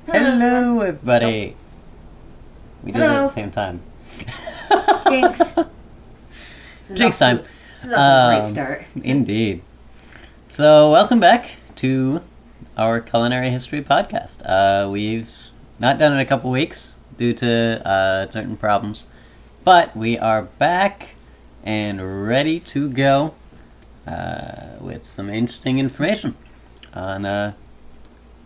Hello, everybody. We did it at the same time. Jinx. Jinx time. This is a great start. Indeed. So, welcome back to our Culinary History podcast. We've not done it in a couple weeks due to certain problems, but we are back and ready to go with some interesting information on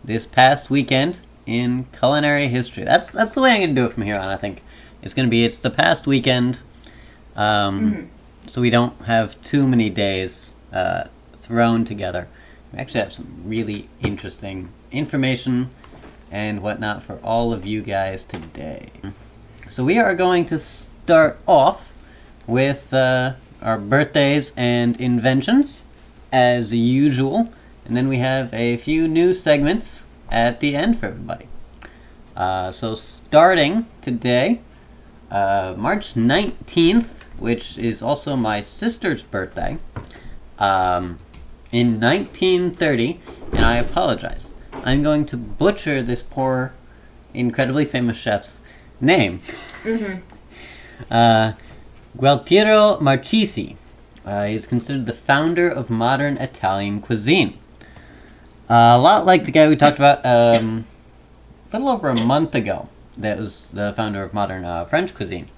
this past weekend in culinary history. That's the way I'm going to do it from here on, I think. It's the past weekend, so we don't have too many days thrown together. We actually have some really interesting information and whatnot for all of you guys today. So we are going to start off with our birthdays and inventions, as usual, and then we have a few new segments at the end for everybody. So starting today, March 19th, which is also my sister's birthday, in 1930, and I apologize, I'm going to butcher this poor, incredibly famous chef's name. Gualtiero Marchesi is considered the founder of modern Italian cuisine. A lot like the guy we talked about a little over a month ago, that was the founder of modern French cuisine.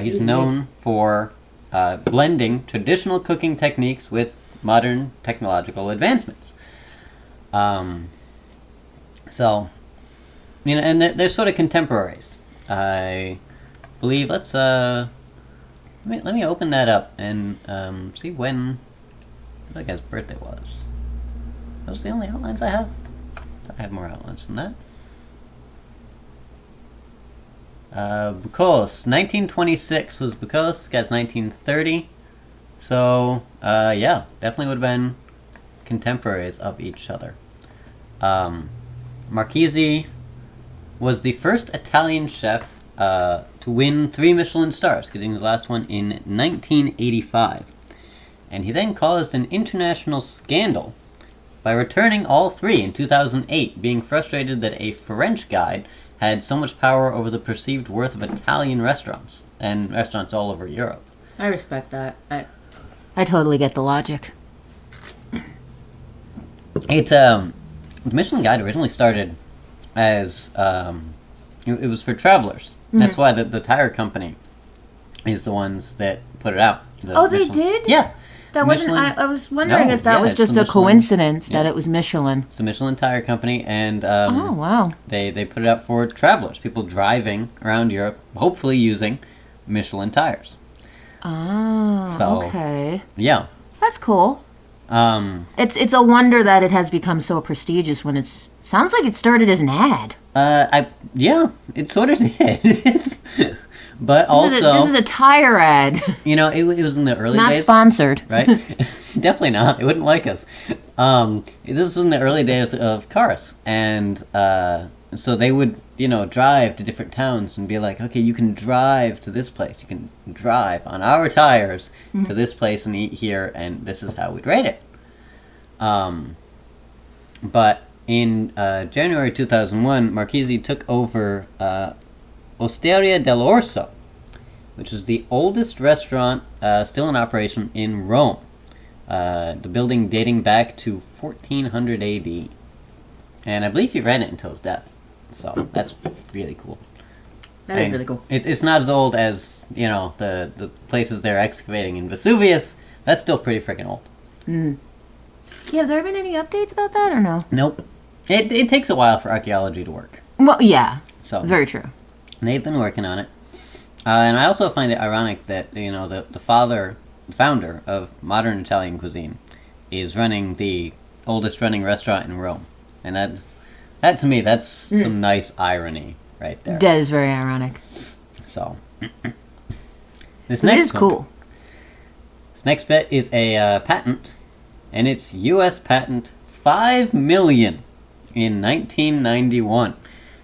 He's known for blending traditional cooking techniques with modern technological advancements. So, and they're sort of contemporaries. I believe. Let me open that up and see when that guy's birthday was. Those are the only outlines I have? I have more outlines than that. Because 1926 was because this guy's 1930. So, yeah, definitely would have been contemporaries of each other. Marchesi was the first Italian chef to win 3 Michelin stars, getting his last one in 1985. And he then caused an international scandal by returning all 3 in 2008, being frustrated that a French guide had so much power over the perceived worth of Italian restaurants, and restaurants all over Europe. I respect that. I totally get the logic. It's the Michelin Guide originally started as it was for travelers. Mm-hmm. That's why the tire company is the ones that put it out. They did? Yeah. That wasn't. I was wondering if that was just a coincidence that it was Michelin. It's the Michelin Tire Company, and oh wow, they put it out for travelers, people driving around Europe, hopefully using Michelin tires. Oh, so, okay. Yeah, that's cool. It's a wonder that it has become so prestigious when sounds like it started as an ad. It sort of did. But this is a tire ad. It was in the early days. Not sponsored. Right? Definitely not. They wouldn't like us. This was in the early days of cars. And so they would, drive to different towns and be like, okay, you can drive to this place. You can drive on our tires to this place and eat here, and this is how we'd rate it. But in January 2001, Marchesi took over Osteria dell'Orso, which is the oldest restaurant still in operation in Rome. The building dating back to 1400 AD. And I believe he ran it until his death. So that's really cool. That is really cool. It's not as old as, the places they're excavating in Vesuvius. That's still pretty freaking old. Mm. Yeah, have there been any updates about that or no? Nope. It takes a while for archaeology to work. Well, yeah. So very true. They've been working on it. And I also find it ironic that, the founder of modern Italian cuisine is running the oldest running restaurant in Rome. And that to me, that's some nice irony right there. That is very ironic. So, this is cool. This next bit is a patent, and it's U.S. patent 5 million in 1991.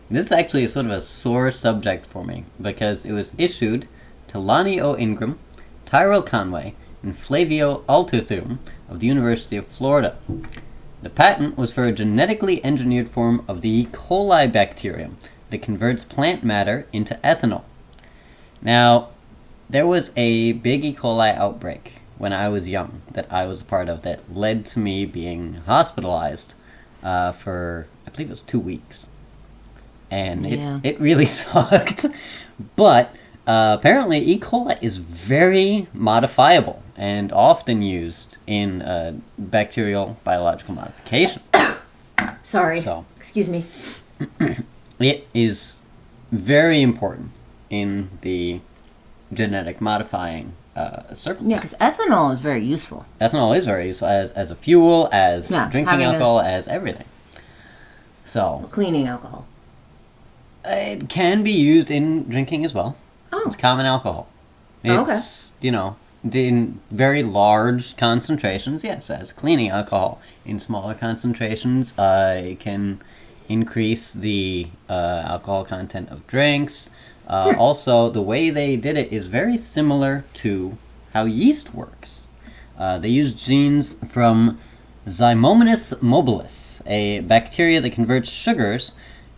This is actually a sort of a sore subject for me, because it was issued to Lonnie O. Ingram, Tyrell Conway, and Flavio Altuthum of the University of Florida. The patent was for a genetically engineered form of the E. coli bacterium that converts plant matter into ethanol. Now, there was a big E. coli outbreak when I was young that I was a part of that led to me being hospitalized for, I believe it was 2 weeks. And it really sucked. But apparently E. coli is very modifiable and often used in bacterial biological modification. Sorry. Excuse me. It is very important in the genetic modifying circle. Yeah, because ethanol is very useful. Ethanol is very useful as a fuel, as drinking alcohol, as everything. So cleaning alcohol. It can be used in drinking as well. Oh. It's common alcohol. It's, okay. In very large concentrations, yes, as cleaning alcohol. In smaller concentrations, it can increase the alcohol content of drinks. Also, the way they did it is very similar to how yeast works. They used genes from Zymomonas mobilis, a bacteria that converts sugars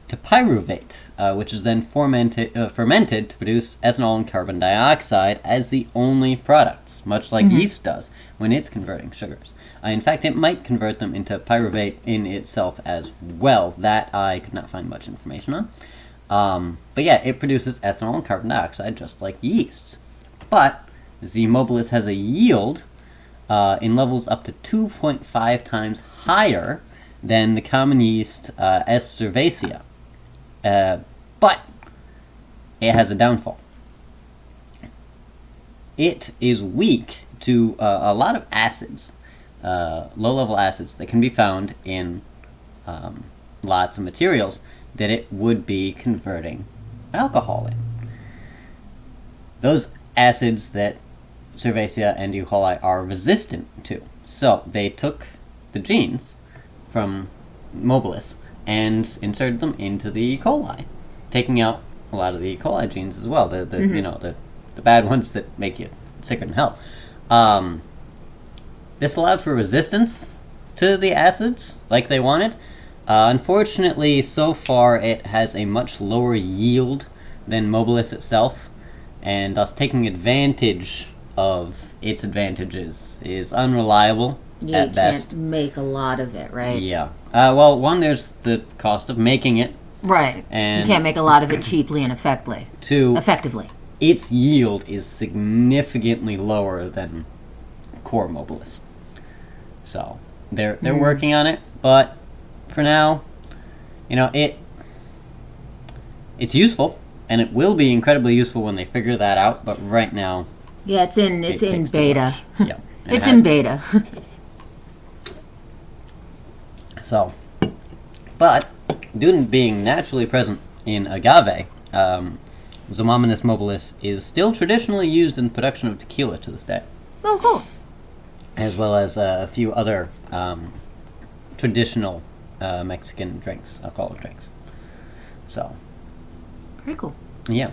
to pyruvate, which is then fermented to produce ethanol and carbon dioxide as the only products, much like yeast does when it's converting sugars. In fact, it might convert them into pyruvate in itself as well. That I could not find much information on. But yeah, it produces ethanol and carbon dioxide just like yeast. But Z. mobilis has a yield in levels up to 2.5 times higher than the common yeast S. cerevisiae. But it has a downfall. It is weak to a lot of acids, low-level acids that can be found in lots of materials that it would be converting alcohol in. Those acids that Cerevisiae and E. coli are resistant to. So they took the genes from mobilis and inserted them into the E. coli, taking out a lot of the E. coli genes as well, the bad ones that make you sicker than hell. This allowed for resistance to the acids, like they wanted. Unfortunately, so far it has a much lower yield than mobilis itself, and thus taking advantage of its advantages is unreliable at best. You can't make a lot of it, right? Yeah. Well, one, there's the cost of making it. Right. And you can't make a lot of it cheaply and effectively. Its yield is significantly lower than core mobilis. So they're working on it, but for now, it's useful, and it will be incredibly useful when they figure that out. But right now, yeah, it's in beta. Yeah, it's in beta. So, but due to being naturally present in agave, Zymomonas mobilis is still traditionally used in the production of tequila to this day. Oh, cool. As well as a few other traditional Mexican drinks, alcoholic drinks. So, very cool. Yeah.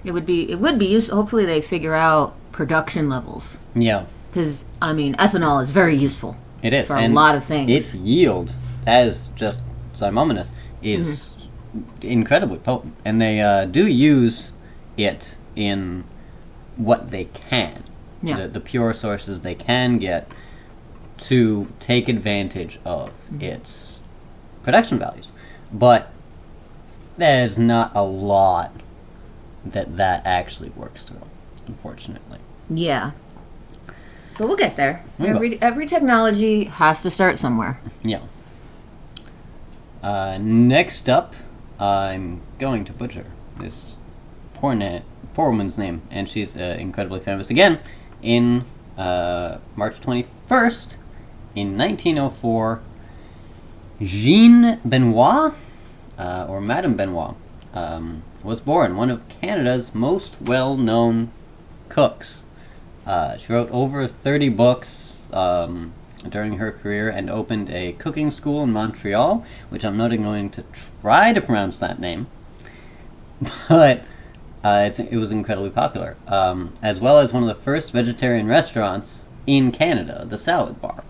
It would be useful. Hopefully, they figure out production levels. Yeah. Because ethanol is very useful. It is for a lot of things. Its yield, as just Zymomonas, is incredibly potent, and they do use it in what they can. Yeah. The pure sources they can get to take advantage of its production values. But there's not a lot that actually works through, unfortunately. Yeah. But we'll get there. Every technology has to start somewhere. Yeah. Next up, I'm going to butcher this poor woman's name, and she's incredibly famous again. In March 21st, in 1904, Jean Benoit, or Madame Benoit, was born, one of Canada's most well-known cooks. She wrote over 30 books during her career and opened a cooking school in Montreal, which I'm not going to try to pronounce that name, but it was incredibly popular, as well as one of the first vegetarian restaurants in Canada, the Salad Bar.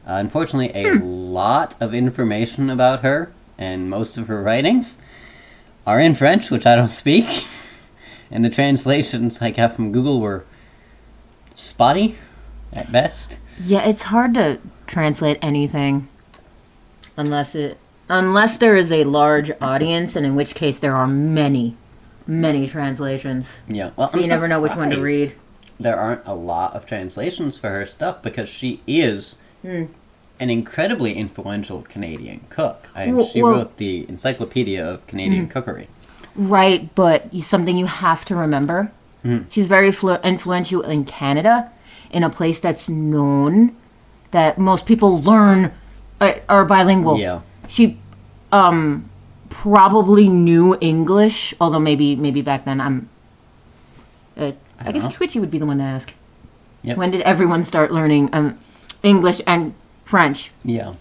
Unfortunately, a lot of information about her and most of her writings are in French, which I don't speak, and the translations I got from Google were spotty at best. Yeah, it's hard to translate anything unless there is a large audience, and in which case there are many translations. Yeah, well, So you never know which one to read. There aren't a lot of translations for her stuff because she is an incredibly influential Canadian cook. She wrote the Encyclopedia of Canadian Cookery. Right, but something you have to remember. She's very influential in Canada, in a place that's known that most people learn are bilingual. Yeah. She probably knew English, although maybe back then I guess Twitchy would be the one to ask. Yep. When did everyone start learning English and French? Yeah.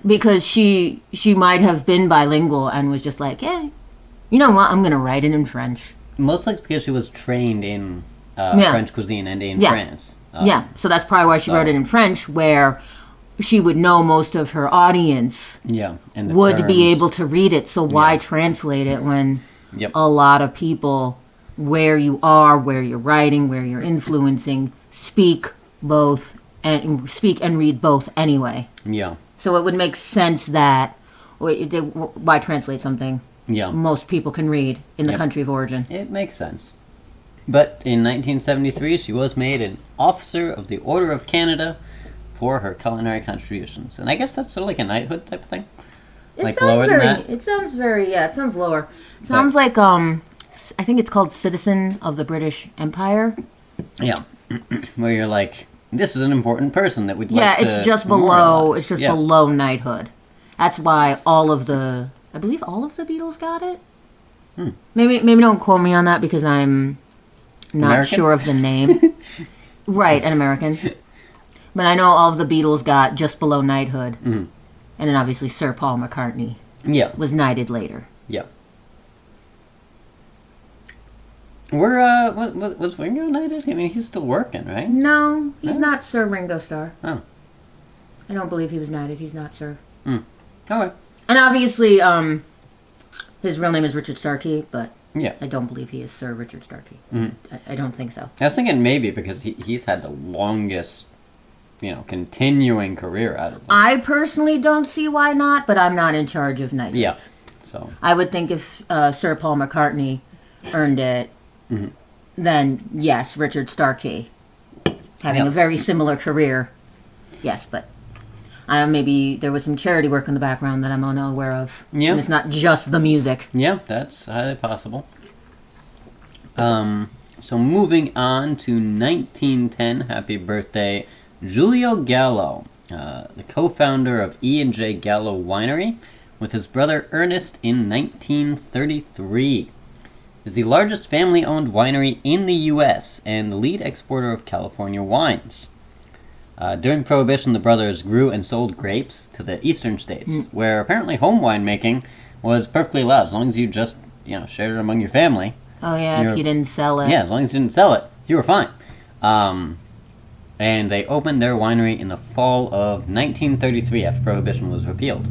Because she might have been bilingual and was just like, yeah, you know what, I'm going to write it in French. Mostly because she was trained in French cuisine and in France. So that's probably why she wrote it in French, where she would know most of her audience and would be able to read it. So why translate it when a lot of people, where you are, where you're writing, where you're influencing, speak and read both anyway. Yeah. So it would make sense that why translate something most people can read in the country of origin. It makes sense. But in 1973, she was made an Officer of the Order of Canada for her culinary contributions. And I guess that's sort of like a knighthood type of thing. It sounds lower. It sounds like, I think it's called Citizen of the British Empire. Yeah. Where you're like, this is an important person that we'd like to it's just below knighthood. That's why I believe all of the Beatles got it. Maybe don't quote me on that because I'm not American? sure of the name. Right, an American. But I know all of the Beatles got just below knighthood. And then obviously Sir Paul McCartney was knighted later. Yeah. Was Ringo knighted? I mean, he's still working, right? No, he's not Sir Ringo Starr. Oh. I don't believe he was knighted. He's not Sir. Okay. And obviously, his real name is Richard Starkey, but I don't believe he is Sir Richard Starkey. I don't think so. I was thinking maybe because he's had the longest, continuing career out of them. I personally don't see why not, but I'm not in charge of knighthoods. Yeah. So I would think if Sir Paul McCartney earned it, then yes, Richard Starkey, having a very similar career, yes, but maybe there was some charity work in the background that I'm unaware of. Yeah. And it's not just the music. Yeah, that's highly possible. So moving on to 1910, happy birthday, Giulio Gallo, the co-founder of E&J Gallo Winery, with his brother Ernest in 1933. Is the largest family-owned winery in the U.S. and the lead exporter of California wines. During Prohibition, the brothers grew and sold grapes to the eastern states, where apparently home winemaking was perfectly allowed, as long as you just, shared it among your family. Oh yeah, if you didn't sell it. Yeah, as long as you didn't sell it, you were fine. And they opened their winery in the fall of 1933 after Prohibition was repealed.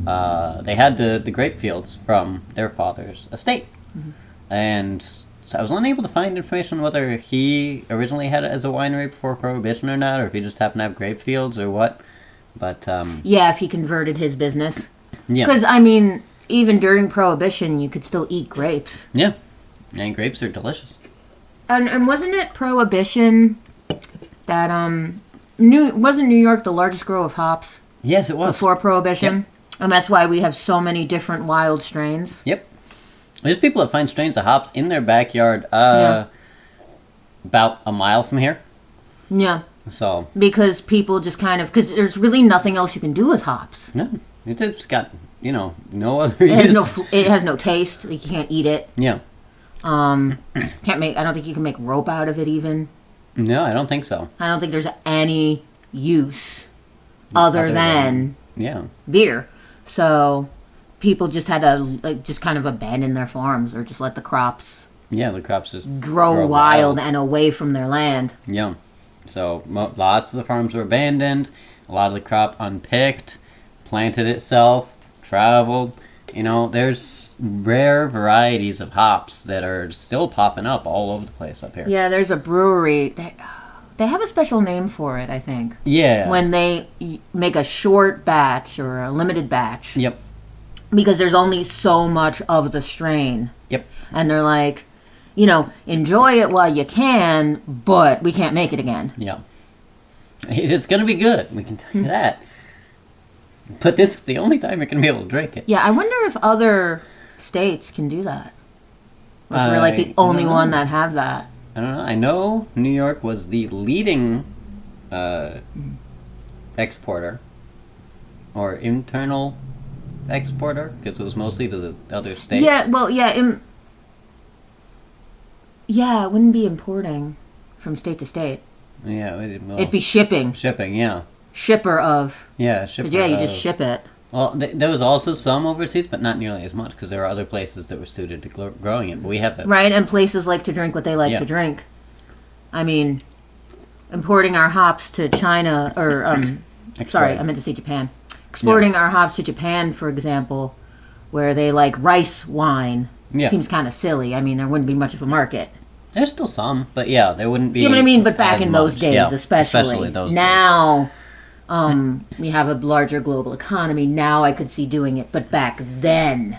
They had the grape fields from their father's estate. And so I was unable to find information on whether he originally had it as a winery before Prohibition or not, or if he just happened to have grape fields or what. But if he converted his business. Yeah. Because I mean, even during Prohibition, you could still eat grapes. Yeah, and grapes are delicious. And wasn't it Prohibition that wasn't New York the largest grower of hops? Yes, it was before Prohibition, yep. And that's why we have so many different wild strains. Yep. There's people that find strains of hops in their backyard about a mile from here. Yeah. So. Because people just because there's really nothing else you can do with hops. No. It just got, no other use. It has no taste. Like, you can't eat it. Yeah. I don't think you can make rope out of it even. No, I don't think so. I don't think there's any use other than beer. So people just had to just kind of abandon their farms or just let the crops just grow wild and away from their land. Yeah. So lots of the farms were abandoned. a lot of the crop unpicked, planted itself, traveled. There's rare varieties of hops that are still popping up all over the place up here. Yeah, there's a brewery. They have a special name for it, I think. Yeah. When they make a short batch or a limited batch. Yep. Because there's only so much of the strain. Yep. And they're like, enjoy it while you can, but we can't make it again. Yeah. It's going to be good, we can tell you that. But this is the only time you're going to be able to drink it. Yeah, I wonder if other states can do that. Or if we're like the only one that have that. I don't know. I know New York was the leading exporter or internal exporter because it was mostly to the other states. Yeah, well, yeah, it wouldn't be importing from state to state. Yeah, it'd be shipping. Shipping, yeah. Shipper of. Yeah, shipper. Yeah, you just ship it. Well, there was also some overseas, but not nearly as much because there are other places that were suited to growing it. But we have it. Right, and places like to drink what they like to drink. I mean, importing our hops to China, or sorry, I meant to say Japan. Exporting our hops to Japan, for example, where they like rice wine, seems kind of silly. I mean, there wouldn't be much of a market. There's still some, but yeah, there wouldn't be. Yeah, but I mean, but back in those days, especially those now. Days. We have a larger global economy. Now I could see doing it. But back then,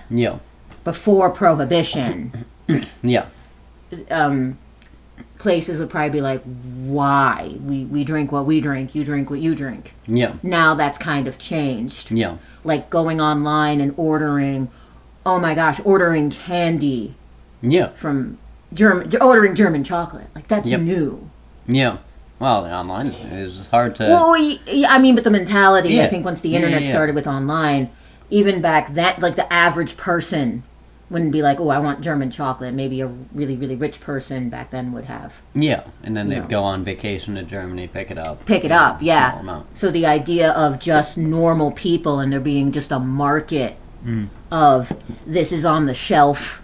before Prohibition, places would probably be like, why? We drink what we drink, you drink what you drink. Yeah. Now that's kind of changed. Yeah. Like going online and ordering candy. Yeah. From ordering German chocolate. Like, that's new. Yeah. Well, online is hard to... Well, I mean, but the mentality, I think once the internet started with online, even back then, like the average person wouldn't be like, oh, I want German chocolate. Maybe a really, really rich person back then would have. Yeah, and then they'd go on vacation to Germany, pick it up. Yeah. So the idea of just normal people and there being just a market of this is on the shelf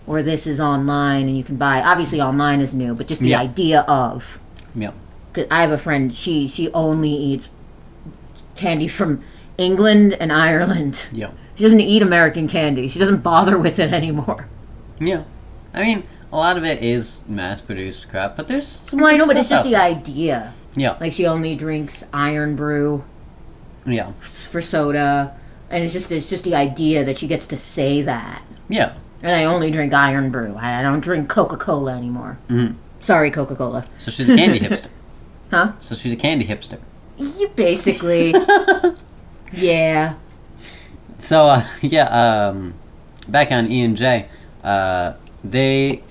or this is online and you can buy. Obviously, online is new, but just the idea of... Yeah. Cause I have a friend, she only eats candy from England and Ireland. Yeah. She doesn't eat American candy. She doesn't bother with it anymore. Yeah. I mean, a lot of it is mass-produced crap, but there's some Well, I know, but it's just the idea. Yeah. Like, she only drinks iron brew. Yeah. For soda. And it's just the idea that she gets to say that. Yeah. And I only drink iron brew. I don't drink Coca-Cola anymore. Mm-hmm. Sorry, Coca-Cola. So she's a candy hipster. Huh? So she's a candy hipster. You basically. Yeah. So, back on E&J, they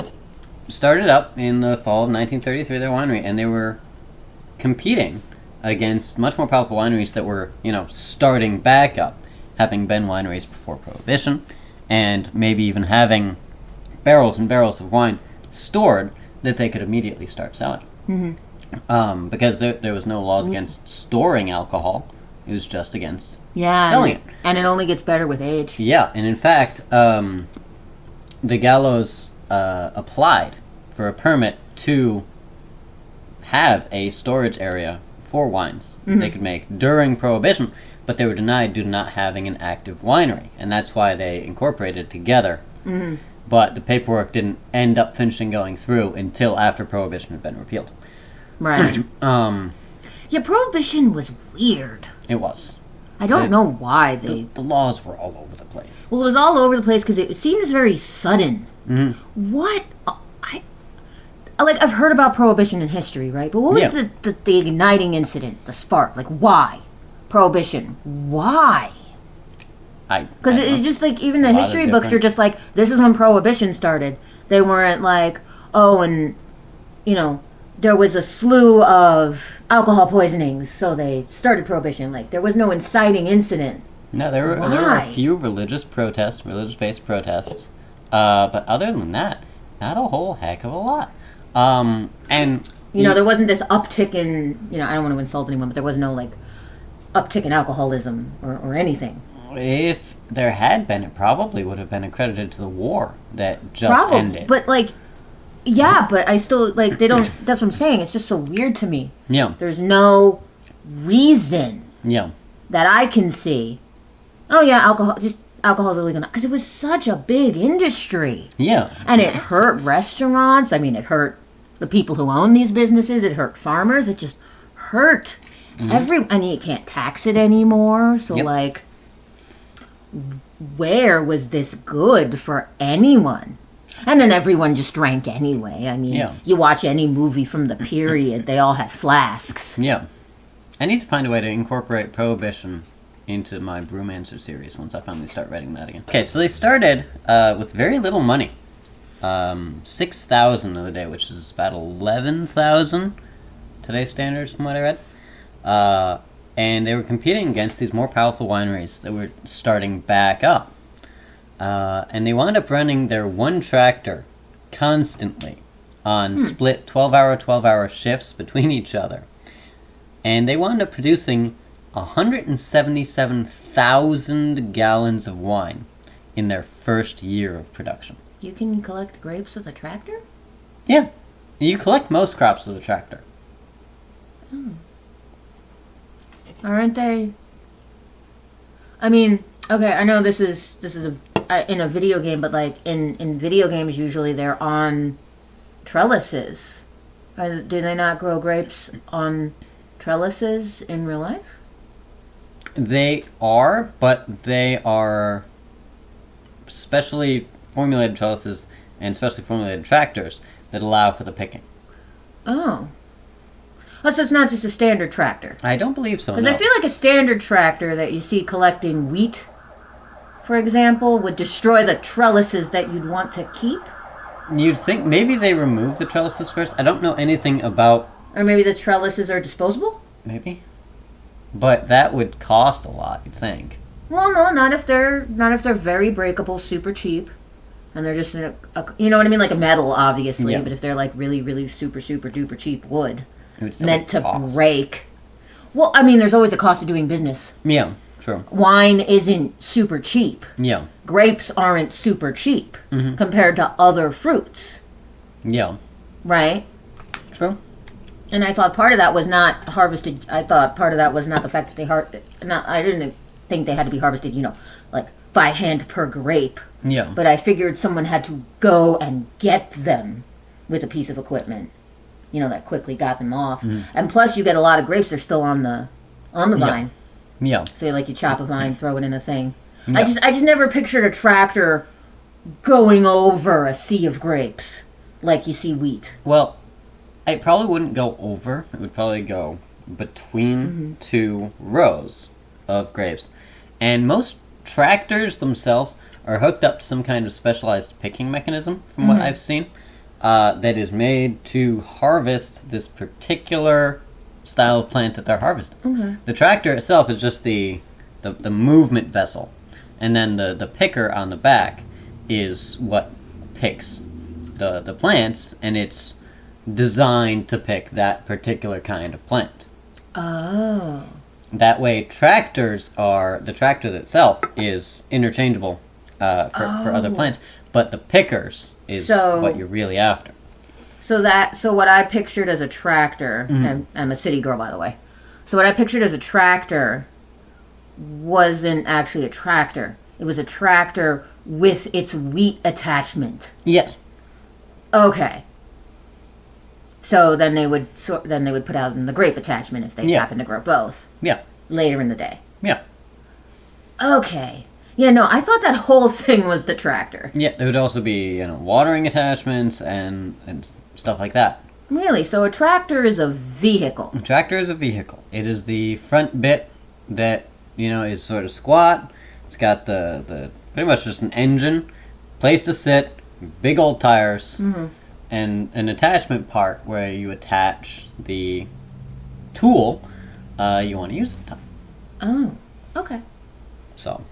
started up in the fall of 1933, their winery, and they were competing against much more powerful wineries that were, starting back up, having been wineries before Prohibition, and maybe even having barrels and barrels of wine stored that they could immediately start selling. Mm-hmm. Because there was no laws against storing alcohol. It was just against selling it. And it only gets better with age. Yeah, and in fact, the Gallows applied for a permit to have a storage area for wines they could make during Prohibition, but they were denied due to not having an active winery, and that's why they incorporated together. Mm-hmm. But the paperwork didn't end up finishing going through until after Prohibition had been repealed. Right. Yeah, Prohibition was weird. It was. I don't know why they... The laws were all over the place. Well, it was all over the place because it seems very sudden. Mm-hmm. What? I've heard about Prohibition in history, right? But what was the igniting incident, the spark? Like, why? Prohibition. Why? Because it's just like, even the history books are just like, this is when Prohibition started. They weren't like, oh, and, there was a slew of alcohol poisonings, so they started Prohibition. Like, there was no inciting incident. No, there were a few religious-based protests. But other than that, not a whole heck of a lot. And... there wasn't this uptick in, I don't want to insult anyone, but there was no, uptick in alcoholism or anything. If there had been, it probably would have been accredited to the war that just ended. But, yeah, but I still, they don't... That's what I'm saying. It's just so weird to me. Yeah. There's no reason Yeah. that I can see. Oh yeah, alcohol's illegal because it was such a big industry. Yeah. And it hurt restaurants. I mean, it hurt the people who own these businesses. It hurt farmers. It just hurt and you can't tax it anymore. So like, where was this good for anyone? And then everyone just drank anyway. I mean, you watch any movie from the period, they all had flasks. Yeah. I need to find a way to incorporate Prohibition into my Brewmancer series once I finally start writing that again. Okay, so they started with very little money. 6,000 of the day, which is about 11,000 today's standards from what I read. And they were competing against these more powerful wineries that were starting back up. And they wound up running their one tractor constantly on split 12-hour shifts between each other. And they wound up producing 177,000 gallons of wine in their first year of production. You can collect grapes with a tractor? Yeah. You collect most crops with a tractor. Aren't they? I mean, okay, I know this is in a video game, but like in video games, usually they're on trellises. Do they not grow grapes on trellises in real life? They are, but they are specially formulated trellises and specially formulated tractors that allow for the picking. Oh. Oh, so it's not just a standard tractor? I don't believe so, Because I feel like a standard tractor that you see collecting wheat, for example, would destroy the trellises that you'd want to keep. You'd think maybe they remove the trellises first. I don't know anything about... Or maybe the trellises are disposable? Maybe. But that would cost a lot, you'd think. Well, no, not if they're very breakable, super cheap. And they're just, you know what I mean? Like a metal, obviously. But if they're like really, really super, super duper cheap wood, meant to break. Well, I mean, there's always a cost of doing business. Yeah, true. Wine isn't super cheap. Yeah. Grapes aren't super cheap compared to other fruits. Yeah. Right? True. And I thought part of that was not harvested. I thought part of that was not the fact that I didn't think they had to be harvested, like by hand per grape. Yeah. But I figured someone had to go and get them with a piece of equipment, that quickly got them off. And plus, you get a lot of grapes. They're still on the vine. Yeah. So you chop a vine, throw it in a thing. Yeah. I just never pictured a tractor going over a sea of grapes like you see wheat. Well, it probably wouldn't go over. It would probably go between two rows of grapes. And most tractors themselves are hooked up to some kind of specialized picking mechanism, from what I've seen, that is made to harvest this particular style of plant that they're harvesting. The tractor itself is just the movement vessel. And then the picker on the back is what picks the plants, and it's designed to pick that particular kind of plant. Oh. That way, the tractor itself is interchangeable for other plants, but the pickers is what you're really after. So what I pictured as a tractor, and I'm a city girl, by the way. So what I pictured as a tractor wasn't actually a tractor. It was a tractor with its wheat attachment. Yes. Okay. So then they would put out in the grape attachment if they happen to grow both. Yeah. Later in the day. Yeah. Okay. Yeah, no, I thought that whole thing was the tractor. Yeah, there would also be, watering attachments and stuff like that. Really? So a tractor is a vehicle? A tractor is a vehicle. It is the front bit that, is sort of squat. It's got the pretty much just an engine, place to sit, big old tires, and an attachment part where you attach the tool you want to use at the time. Oh, okay. So,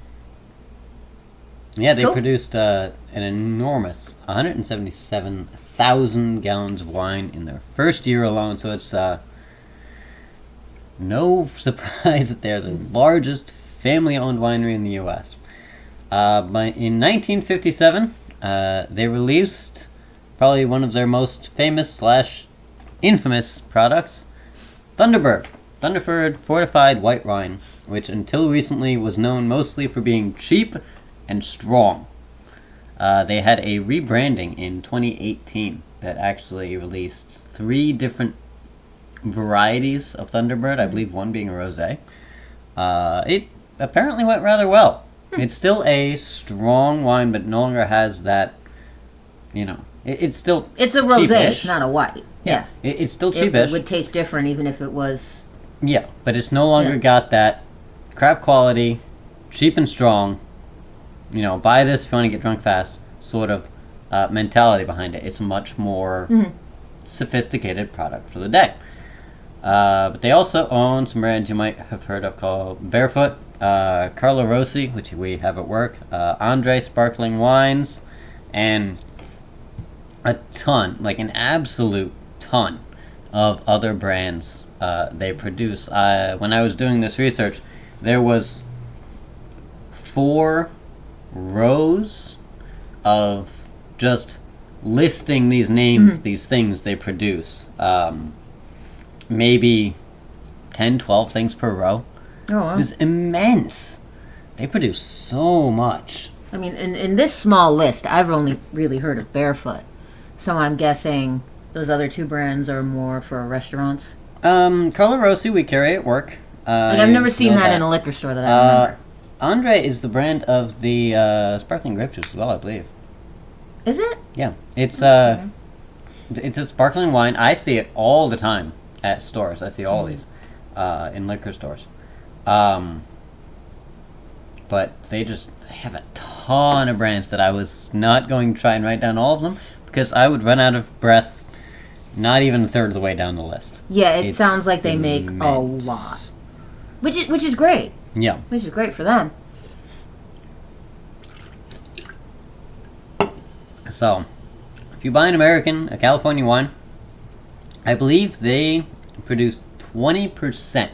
yeah, they Cool. produced an enormous 177,000 gallons of wine in their first year alone. So it's no surprise that they're the largest family-owned winery in the U.S. But in 1957, they released probably one of their most famous / infamous products, Thunderbird. Thunderfurd Fortified White Rhine, which until recently was known mostly for being cheap and strong. They had a rebranding in 2018 that actually released 3 different varieties of Thunderbird, I believe one being a rosé. It apparently went rather well. It's still a strong wine, but no longer has that, it's still It's a rosé, cheapish. it's not a white. Yeah. It's still It cheapish. would taste different even if it was... Yeah, but it's no longer got that crap quality, cheap and strong, buy this if you want to get drunk fast sort of mentality behind it. It's a much more sophisticated product for the day. But they also own some brands you might have heard of called Barefoot, Carlo Rossi, which we have at work, Andre Sparkling Wines, and a ton, like an absolute ton of other brands they produce. When I was doing this research, there was 4 rows of just listing these names, these things they produce. Maybe 10, 12 things per row. Oh, wow. It was immense. They produce so much. I mean, in this small list, I've only really heard of Barefoot. So I'm guessing those other 2 brands are more for restaurants. Carlo Rossi we carry at work. I've never seen that in a liquor store that I remember. Andre is the brand of the sparkling grape juice as well, I believe. Is it? Yeah. It's Okay. it's a sparkling wine. I see it all the time at stores. I see all these in liquor stores. But they have a ton of brands that I was not going to try and write down all of them because I would run out of breath not even a third of the way down the list. Yeah, it It's sounds like they make a immense. lot. Which is great. Yeah. Which is great for them. So, if you buy an American, a California wine, I believe they produce 20%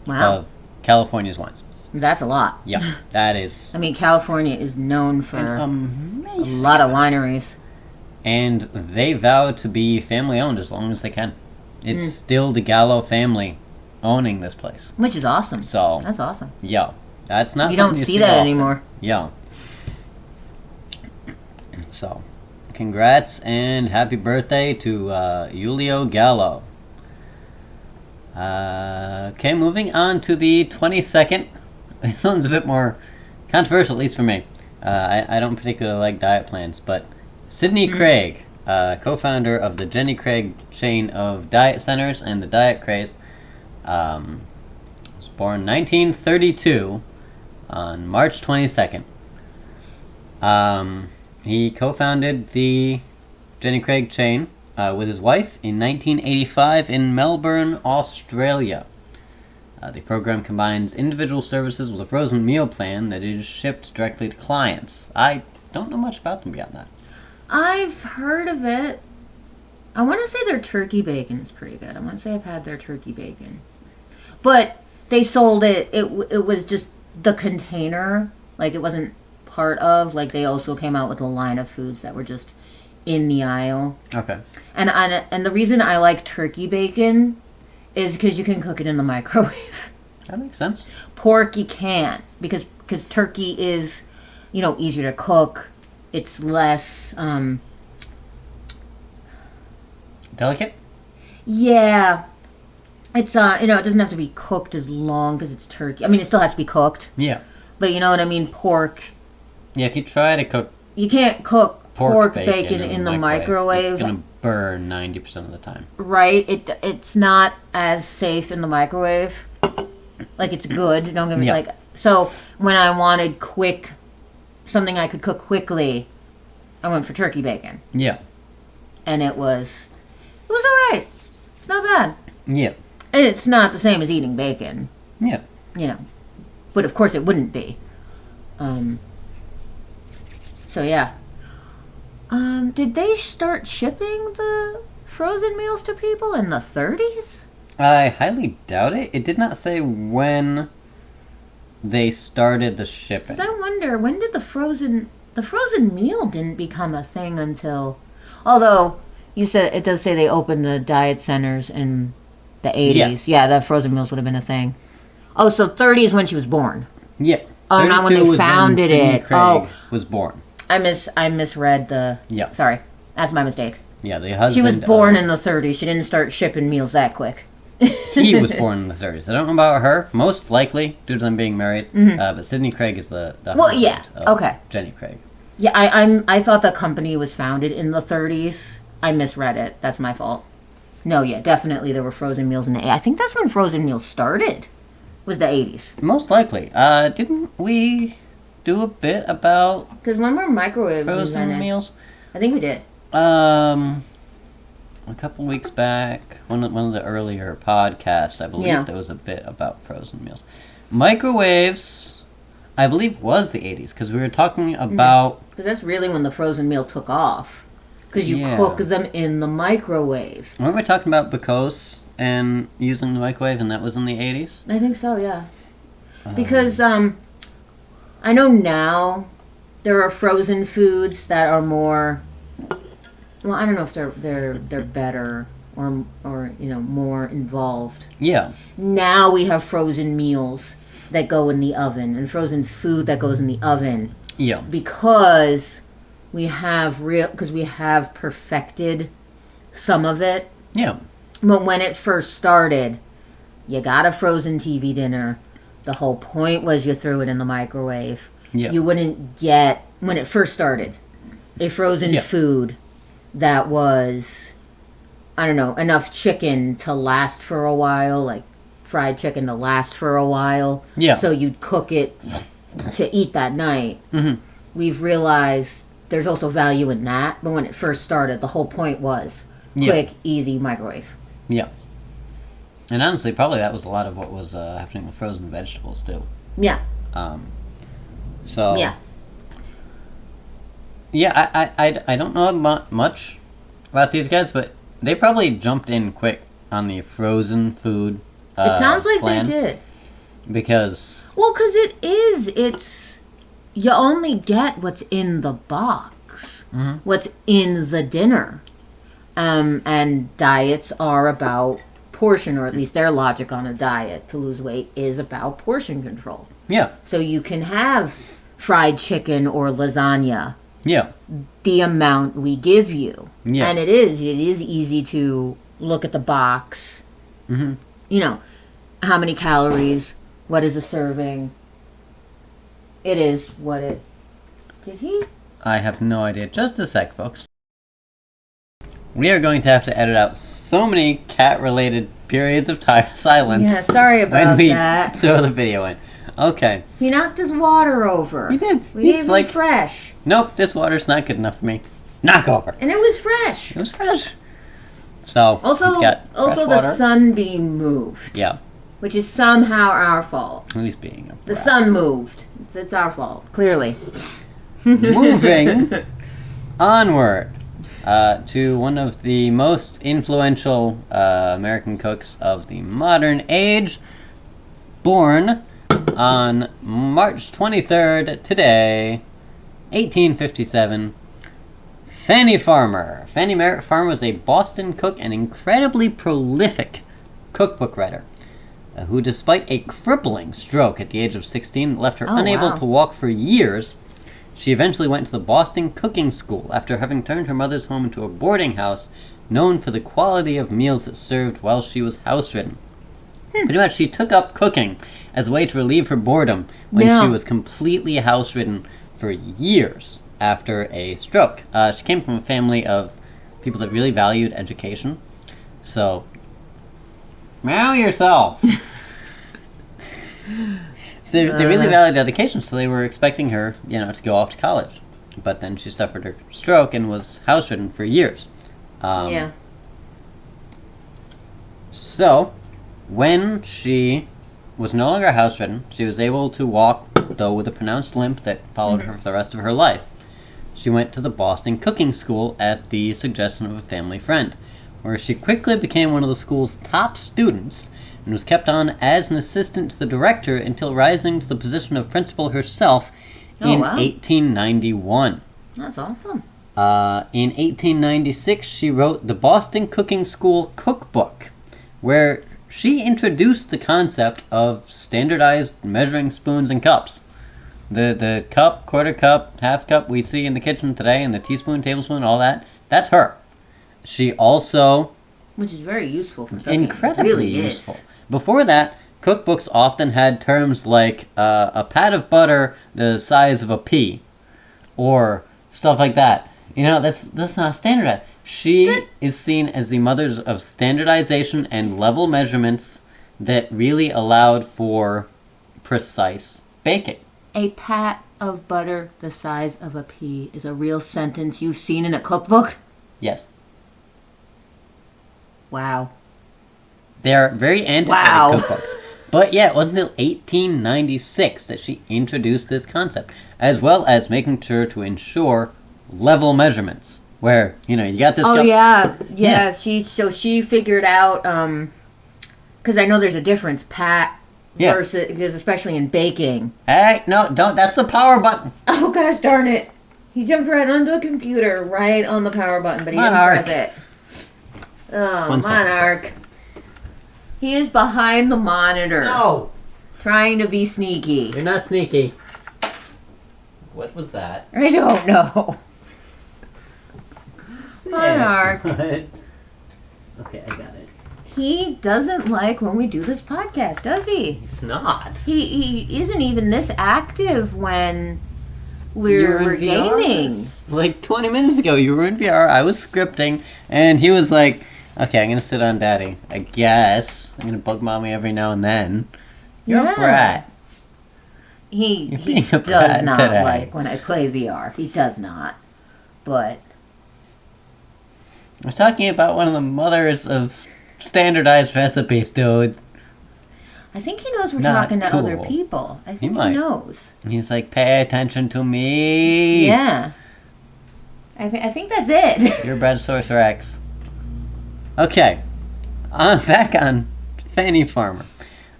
Wow. of California's wines. That's a lot. Yeah, that is I mean, California is known for a amazing. lot of wineries. And they vow to be family owned as long as they can. It's still the Gallo family owning this place. Which is awesome. So, That's awesome. yeah, that's not You don't something see that often. anymore. Yeah. So, congrats and happy birthday to Julio Gallo. Okay, moving on to the 22nd. This one's a bit more controversial, at least for me. I don't particularly like diet plans, but Sidney Craig, co-founder of the Jenny Craig chain of diet centers and the Diet Craze, was born 1932 on March 22nd. He co-founded the Jenny Craig chain with his wife in 1985 in Melbourne, Australia. The program combines individual services with a frozen meal plan that is shipped directly to clients. I don't know much about them beyond that. I've heard of it. I want to say their turkey bacon is pretty good. I want to say I've had their turkey bacon. But they sold it, it was just the container. Like, it wasn't part of. Like, they also came out with a line of foods that were just in the aisle. Okay. And the reason I like turkey bacon is because you can cook it in the microwave. That makes sense. Pork you can't because turkey is, easier to cook. It's less, Delicate? yeah. It's, it doesn't have to be cooked as long because it's turkey. I mean, it still has to be cooked, Yeah. but you know what I mean? Pork. Yeah, if you try to cook You can't cook pork bacon in in the microwave. it's going to burn 90% of the time. Right? It's not as safe in the microwave. Like, it's good. Don't get me Yeah. so when I wanted something I could cook quickly, I went for turkey bacon. Yeah. And it was alright. It's not bad. Yeah. And it's not the same as eating bacon, Yeah. But of course it wouldn't be. So yeah. Did they start shipping the frozen meals to people in the 30s? I highly doubt it. It did not say when they started the shipping. Because I wonder, when did the frozen meal didn't become a thing until... Although, you said, it does say they opened the diet centers in The 80s. Yeah, the frozen meals would have been a thing. Oh, so 30 is when she was born. Yeah. Oh, not when they founded it. Craig was born. I misread the... Yeah. Sorry. That's my mistake. Yeah, the husband... She was born in the 30s. She didn't start shipping meals that quick. He was born in the 30s. I don't know about her. Most likely, due to them being married. But Sidney Craig is the husband of Jenny Craig. Yeah, I thought the company was founded in the 30s. I misread it. That's my fault. No, yeah, definitely there were frozen meals in the 80s. I think that's when frozen meals started. Was the 80s. Most likely. Didn't we do a bit about... Because when were microwaves frozen meals? I think we did. A couple weeks back, one of the earlier podcasts, I believe there was a bit about frozen meals. Microwaves, I believe, was the 80s, because we were talking about... Because that's really when the frozen meal took off. Because you cook them in the microwave. Weren't we talking about Bacos and using the microwave, and that was in the 80s? I think so, yeah. Because I know now there are frozen foods that are more... Well, I don't know if they're better or more involved. Yeah. Now we have frozen meals that go in the oven and frozen food that goes in the oven. Yeah. Because we have perfected some of it. Yeah. But when it first started, you got a frozen TV dinner. The whole point was you threw it in the microwave. Yeah. You wouldn't get, when it first started, a frozen food that was, I don't know, enough chicken to last for a while, like fried chicken to last for a while. Yeah. So you'd cook it to eat that night. Mm-hmm. We've realized there's also value in that, but when it first started, the whole point was quick, easy microwave. Yeah. And honestly, probably that was a lot of what was happening with frozen vegetables, too. Yeah. So... Yeah. Yeah, I don't know much about these guys, but they probably jumped in quick on the frozen food it sounds like plan. They did. Because... Well, because it's... You only get what's in the box. Mm-hmm. What's in the dinner. And diets are about portion, or at least their logic on a diet to lose weight is about portion control. Yeah. So you can have fried chicken or lasagna... Yeah. The amount we give you. Yeah. And it is easy to look at the box. Mm-hmm. You know, how many calories, what is a serving. It is what it... Did he? I have no idea. Just a sec, folks. We are going to have to edit out so many cat-related periods of silence. Yeah, sorry about that. Throw the video in. Okay. He knocked his water over. He did. We gave him fresh. Nope, this water's not good enough for me. Knock over. And it was fresh. It was fresh. So, also the sun being moved. Yeah. Which is somehow our fault. He's being a brat. The sun moved. It's our fault, clearly. Moving onward to one of the most influential American cooks of the modern age, born on March 23rd, today, 1857, Fanny Farmer. Fanny Farmer was a Boston cook and incredibly prolific cookbook writer, who, despite a crippling stroke at the age of 16 that left her unable to walk for years, she eventually went to the Boston Cooking School after having turned her mother's home into a boarding house known for the quality of meals it served while she was house-ridden. Pretty much, she took up cooking as a way to relieve her boredom when she was completely house-ridden for years after a stroke. She came from a family of people that really valued education. So, marry yourself! So they really valued education, so they were expecting her, to go off to college. But then she suffered her stroke and was house-ridden for years. So... When she was no longer house-ridden, she was able to walk, though with a pronounced limp that followed her for the rest of her life. She went to the Boston Cooking School at the suggestion of a family friend, where she quickly became one of the school's top students and was kept on as an assistant to the director until rising to the position of principal herself in 1891. That's awesome. In 1896, she wrote the Boston Cooking School Cookbook, where she introduced the concept of standardized measuring spoons and cups. The cup, quarter cup, half cup we see in the kitchen today, and the teaspoon, tablespoon, all that, that's her. She also... Which is very useful for cooking. Incredibly really useful. Before that, cookbooks often had terms like a pat of butter the size of a pea, or stuff like that. You know, that's not standardized. She is seen as the mother of standardization and level measurements that really allowed for precise baking. A pat of butter the size of a pea is a real sentence you've seen in a cookbook? Yes. Wow. They're very antiquated cookbooks. But yeah, it wasn't until 1896 that she introduced this concept, as well as making sure to ensure level measurements. Where, you know, you got this... Yeah. She figured out, because I know there's a difference, pat versus, because especially in baking. Hey, no, don't, that's the power button. Oh gosh darn it. He jumped right onto a computer, right on the power button, but he didn't press it. Oh, Monarch. He is behind the monitor. No! Trying to be sneaky. You're not sneaky. What was that? I don't know. Monarch. Okay, I got it. He doesn't like when we do this podcast, does he? It's not. He isn't even this active when we're gaming. Like 20 minutes ago, you were in VR, I was scripting, and he was like, okay, I'm going to sit on Daddy. I guess. I'm going to bug Mommy every now and then. You're a brat. He does not like when I play VR. He does not. But... We're talking about one of the mothers of standardized recipes, dude. I think he knows we're talking to other people. I think he knows. He's like, pay attention to me. Yeah. I think that's it. You're Bradsaurus Rex. Okay. Back on Fanny Farmer.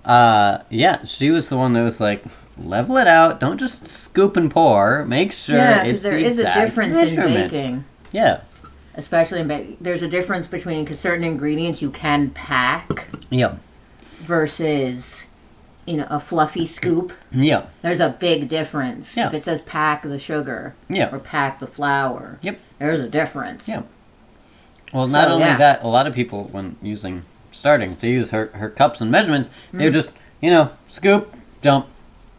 Yeah, she was the one that was like, level it out. Don't just scoop and pour. Make sure it's the exact measurement. Yeah, because there is a difference in baking. Yeah. Especially in baking. There's a difference between, because certain ingredients you can pack. Yep. Versus, you know, a fluffy scoop. Yeah. There's a big difference. Yeah. If it says pack the sugar. Yeah. Or pack the flour. Yep. There's a difference. Yeah. Well, not only that, a lot of people, when starting to use her cups and measurements, they're just, you know, scoop, dump,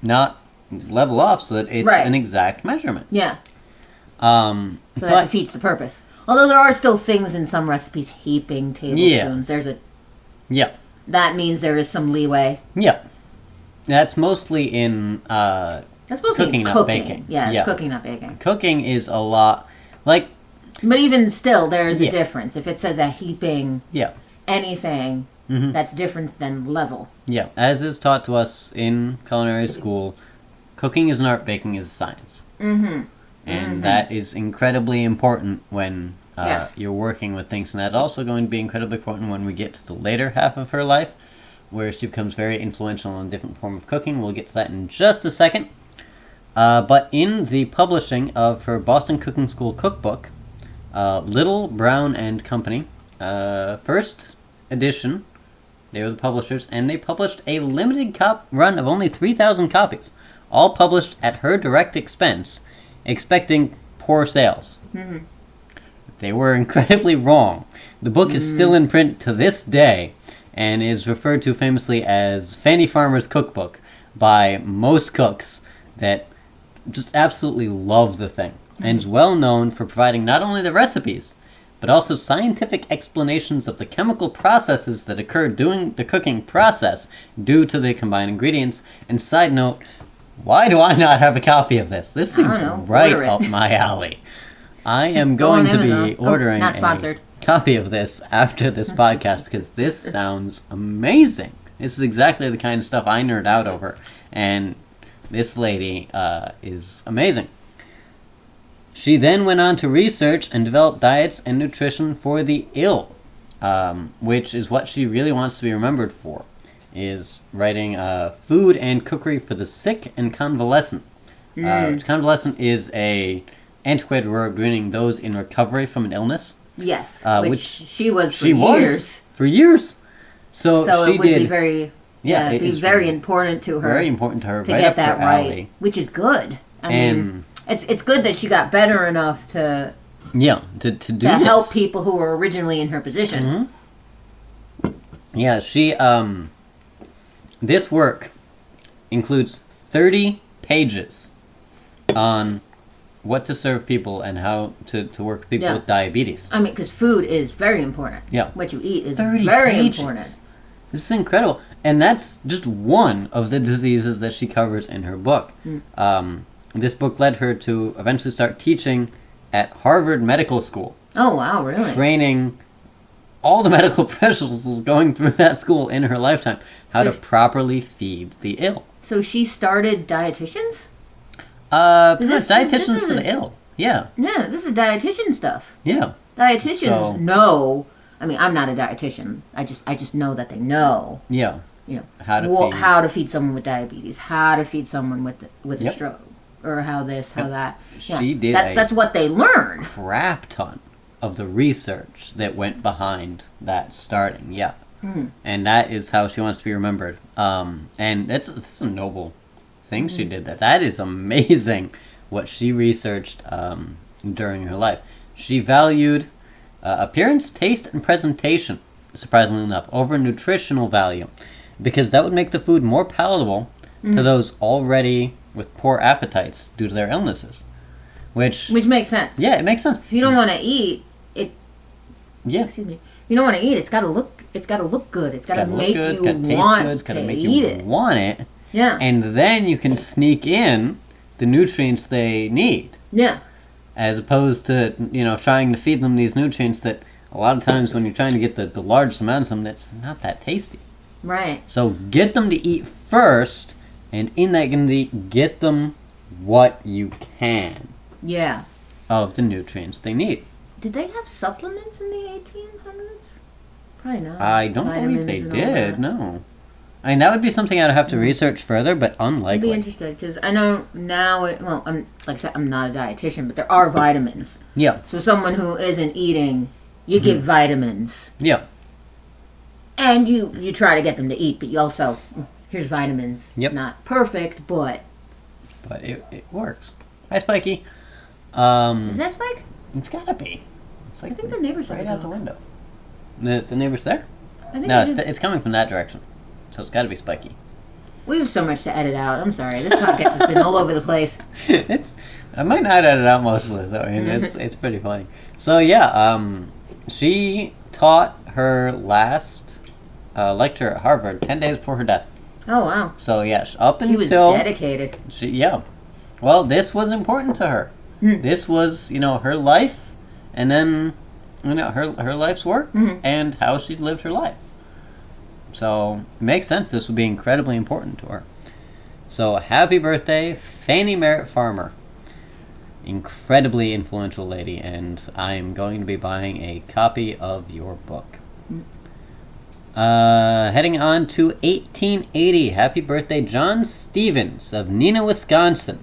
not level off so that it's an exact measurement. Yeah. So that defeats the purpose. Although there are still things in some recipes, heaping tablespoons. There's a... Yeah. That means there is some leeway. Yeah. That's mostly in cooking, not baking. Yeah, it's cooking, not baking. Cooking is a lot... Like... But even still, there is a difference. If it says a heaping anything, that's different than level. Yeah. As is taught to us in culinary school, cooking is an art, baking is a science. Mm-hmm. And that is incredibly important when you're working with things. And that's also going to be incredibly important when we get to the later half of her life, where she becomes very influential in a different form of cooking. We'll get to that in just a second. But in the publishing of her Boston Cooking School cookbook, Little, Brown and Company, first edition, they were the publishers, and they published a limited run of only 3,000 copies, all published at her direct expense, expecting poor sales. Mm-hmm. They were incredibly wrong. The book is still in print to this day, and is referred to famously as Fanny Farmer's Cookbook by most cooks that just absolutely love the thing. And is well known for providing not only the recipes, but also scientific explanations of the chemical processes that occur during the cooking process due to the combined ingredients. And side note, why do I not have a copy of this? This seems right up my alley. I am going to be ordering a copy of this after this podcast because this sounds amazing. This is exactly the kind of stuff I nerd out over. And this lady is amazing. She then went on to research and develop diets and nutrition for the ill, which is what she really wants to be remembered for, is writing food and cookery for the sick and convalescent. Convalescent is a antiquated word meaning those in recovery from an illness. Yes, which she was for years. For years. So So she it would did. be very, Yeah, it'd be it's very important to her very important to her to right get up that her right, alley. which is good. I And mean, it's good that she got better enough to yeah, to do to this. help people who were originally in her position. Yeah, she this work includes 30 pages on what to serve people and how to work with people Yeah. with diabetes. I mean, because food is very important. Yeah. What you eat is 30 very pages. important. This is incredible. And that's just one of the diseases that she covers in her book. This book led her to eventually start teaching at Harvard Medical School, Oh wow, really? training all the medical professionals going through that school in her lifetime how So to properly feed the ill. So she started dietitians? Dietitians this for is the ill. Yeah, No, this is dietitian stuff. yeah. Dietitians So- know. I mean, I'm not a dietitian. I just know that they know. Yeah. You know How to feed. how to feed someone with diabetes, how to feed someone with a Yep. stroke, or how this, how that. Yeah. She did That's what they learn. crap ton of the research that went behind that starting. Yeah. Mhm. And that is how she wants to be remembered. And it's a noble thing she did. That is amazing what she researched during her life. She valued appearance, taste, and presentation, surprisingly enough, over nutritional value, because that would make the food more palatable to those already with poor appetites due to their illnesses. Which Which makes sense. yeah, it makes sense. If you don't want to eat, Yeah. excuse me. If you don't want to eat, it's got to look. It's got to look good. It's got to Gotta look make good, it's you gotta taste want good, it's gotta to make eat you it. want it, Yeah. and then you can sneak in the nutrients they need, Yeah. as opposed to trying to feed them these nutrients that a lot of times when you're trying to get the largest amounts of them, that's not that tasty. Right. So get them to eat first, and in that get them what you can Yeah. of the nutrients they need. Did they have supplements in the 1800s? Probably not. I don't believe Vitamins they and all did. that. No. I mean, that would be something I'd have to research further, but I'd unlikely. be interested because I know now. I'm like I said, I'm not a dietitian, but there are vitamins. Yeah. So someone who isn't eating, you give vitamins, Yeah. and you try to get them to eat, but you also here's vitamins. Yep. It's not perfect, but But it works. Hi, Spiky. is that Spike? It's gotta be. It's I like think the neighbors right have a out the dog. window. The neighbor's there? I think No, they do. it's coming from that direction. So it's gotta be Spiky. We have so much to edit out. I'm sorry. This podcast has been all over the place. I might not edit out most of this. I mean, it's pretty funny. So yeah, she taught her last lecture at Harvard 10 days before her death. Oh wow. So yes, up She was until dedicated. yeah. Well, this was important to her. This was her life, and then her life's work and how she lived her life. So it makes sense this would be incredibly important to her. So happy birthday, Fanny Merritt Farmer. Incredibly influential lady, and I'm going to be buying a copy of your book. Heading on to 1880. Happy birthday, John Stevens of Neenah, Wisconsin,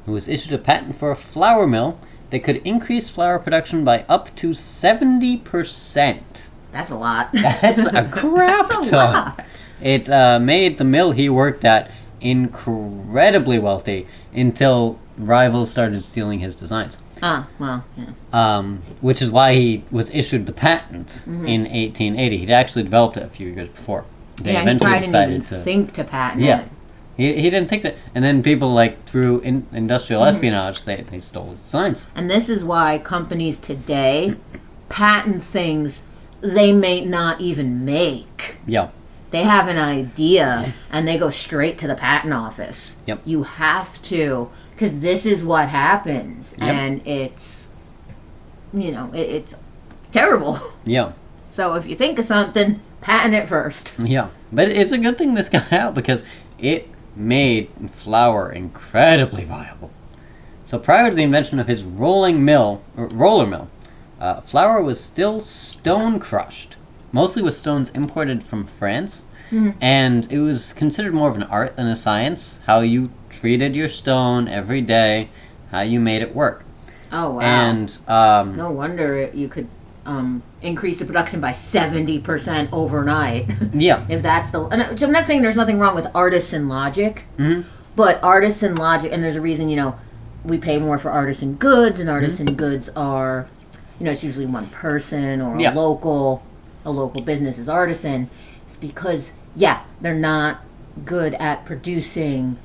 who was issued a patent for a flour mill that could increase flour production by up to 70%. That's a lot. That's a crap That's a ton. lot. It made the mill he worked at incredibly wealthy until rivals started stealing his designs. Well, yeah. Which is why he was issued the patent in 1880. He'd actually developed it a few years before. They Yeah, he eventually probably didn't even decided to. think to patent Yeah. it. He didn't think that. And then people, through industrial espionage, they stole his designs. And this is why companies today patent things they may not even make. Yeah. They have an idea and they go straight to the patent office. Yep. You have to, because this is what happens. Yep. And it's, it's terrible. Yeah. So if you think of something, patent it first. Yeah. But it's a good thing this got out because it made flour incredibly viable. So prior to the invention of his roller mill, flour was still stone crushed, mostly with stones imported from France, and it was considered more of an art than a science, how you treated your stone every day, how you made it work. Oh, wow. And No wonder you could increase the production by 70% overnight. Yeah. If that's the... And I'm not saying there's nothing wrong with artisan logic, but artisan logic, and there's a reason, we pay more for artisan goods, and artisan goods are, it's usually one person or a local business is artisan. It's because, they're not good at producing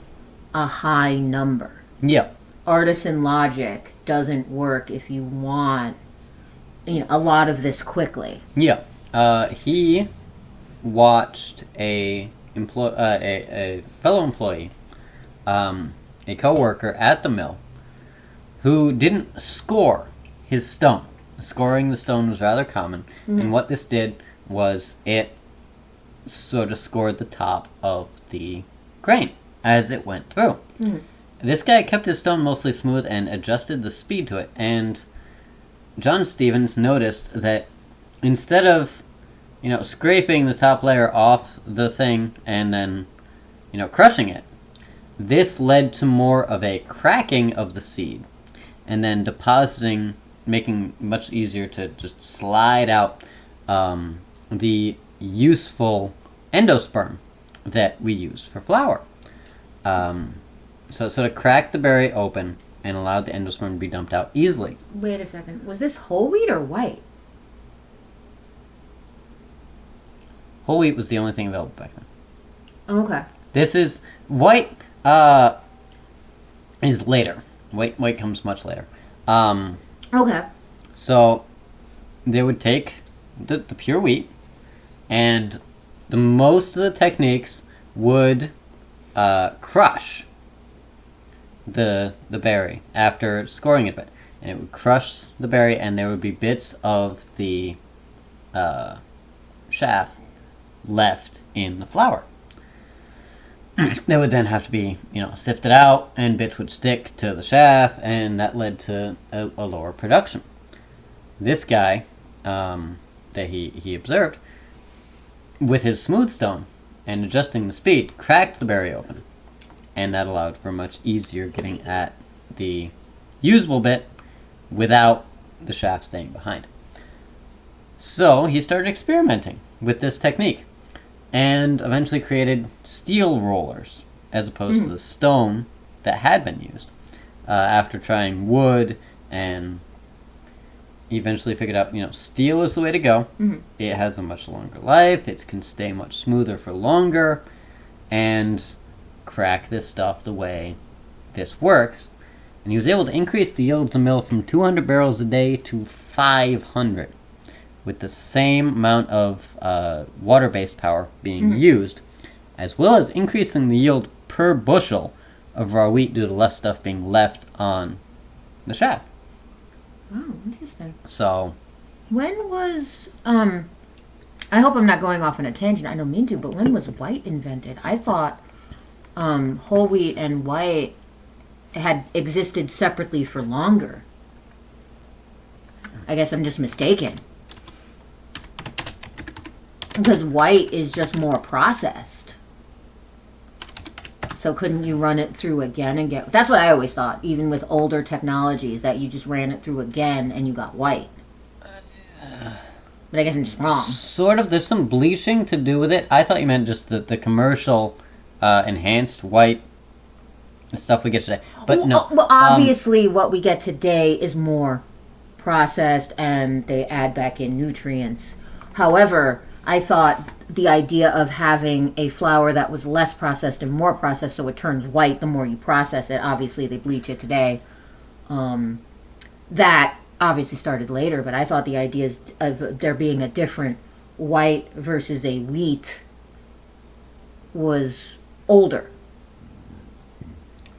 a high number. Yeah. Artisan logic doesn't work if you want, a lot of this quickly. Yeah. He watched a fellow employee, a coworker at the mill, who didn't score his stone. Scoring the stone was rather common, and what this did was it sort of scored the top of the grain as it went through. This guy kept his stone mostly smooth and adjusted the speed to it, and John Stevens noticed that instead of, scraping the top layer off the thing and then, crushing it, this led to more of a cracking of the seed and then depositing, making it much easier to just slide out the useful endosperm that we use for flour. So it sort of cracked the berry open and allowed the endosperm to be dumped out easily. Wait a second. Was this whole wheat or white? Whole wheat was the only thing available back then. Okay. This is... White is later. White comes much later. Okay. So they would take the pure wheat, and most of the techniques would crush the berry after scoring it a bit, and it would crush the berry, and there would be bits of the chaff left in the flour. They would then have to be, sifted out, and bits would stick to the chaff, and that led to a lower production. This guy that he observed, with his smooth stone and adjusting the speed, cracked the berry open, and that allowed for much easier getting at the usable bit without the chaff staying behind. So he started experimenting with this technique and eventually created steel rollers as opposed to the stone that had been used. After trying wood, and he eventually figured out, steel is the way to go. It has a much longer life, it can stay much smoother for longer, and crack this stuff the way this works. And he was able to increase the yield of the mill from 200 barrels a day to 500, with the same amount of water-based power being used, as well as increasing the yield per bushel of raw wheat due to less stuff being left on the shaft. Oh, interesting. So, when was I hope I'm not going off on a tangent. I don't mean to, but when was white invented? I thought whole wheat and white had existed separately for longer. I guess I'm just mistaken. Because white is just more processed. So couldn't you run it through again and get... That's what I always thought, even with older technologies, that you just ran it through again and you got white. But I guess I'm just wrong. Sort of. There's some bleaching to do with it. I thought you meant just the commercial enhanced white stuff we get today. But no. Well, obviously what we get today is more processed and they add back in nutrients. However, I thought the idea of having a flour that was less processed and more processed so it turns white the more you process it, obviously they bleach it today, that obviously started later, but I thought the idea of there being a different white versus a wheat was older.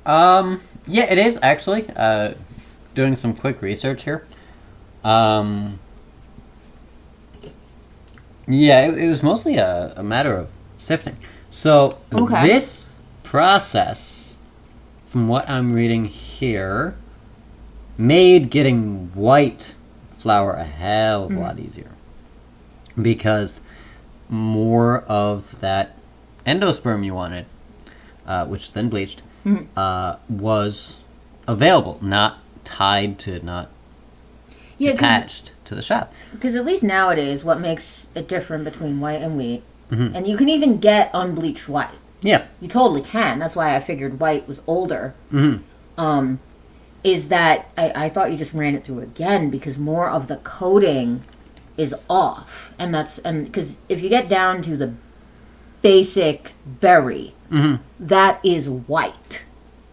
Yeah, it is actually. Doing some quick research here. Yeah, it was mostly a matter of sifting. So this process, from what I'm reading here, made getting white flour a hell of a lot easier. Because more of that endosperm you wanted, which is then bleached, was available, not tied to not... Yeah, attached to the shop. Because at least nowadays, what makes it different between white and wheat, Mm-hmm. and you can even get unbleached white. Yeah. You totally can. That's why I figured white was older. Mm-hmm. Is that I thought you just ran it through again because more of the coating is off, and because if you get down to the basic berry, that is white.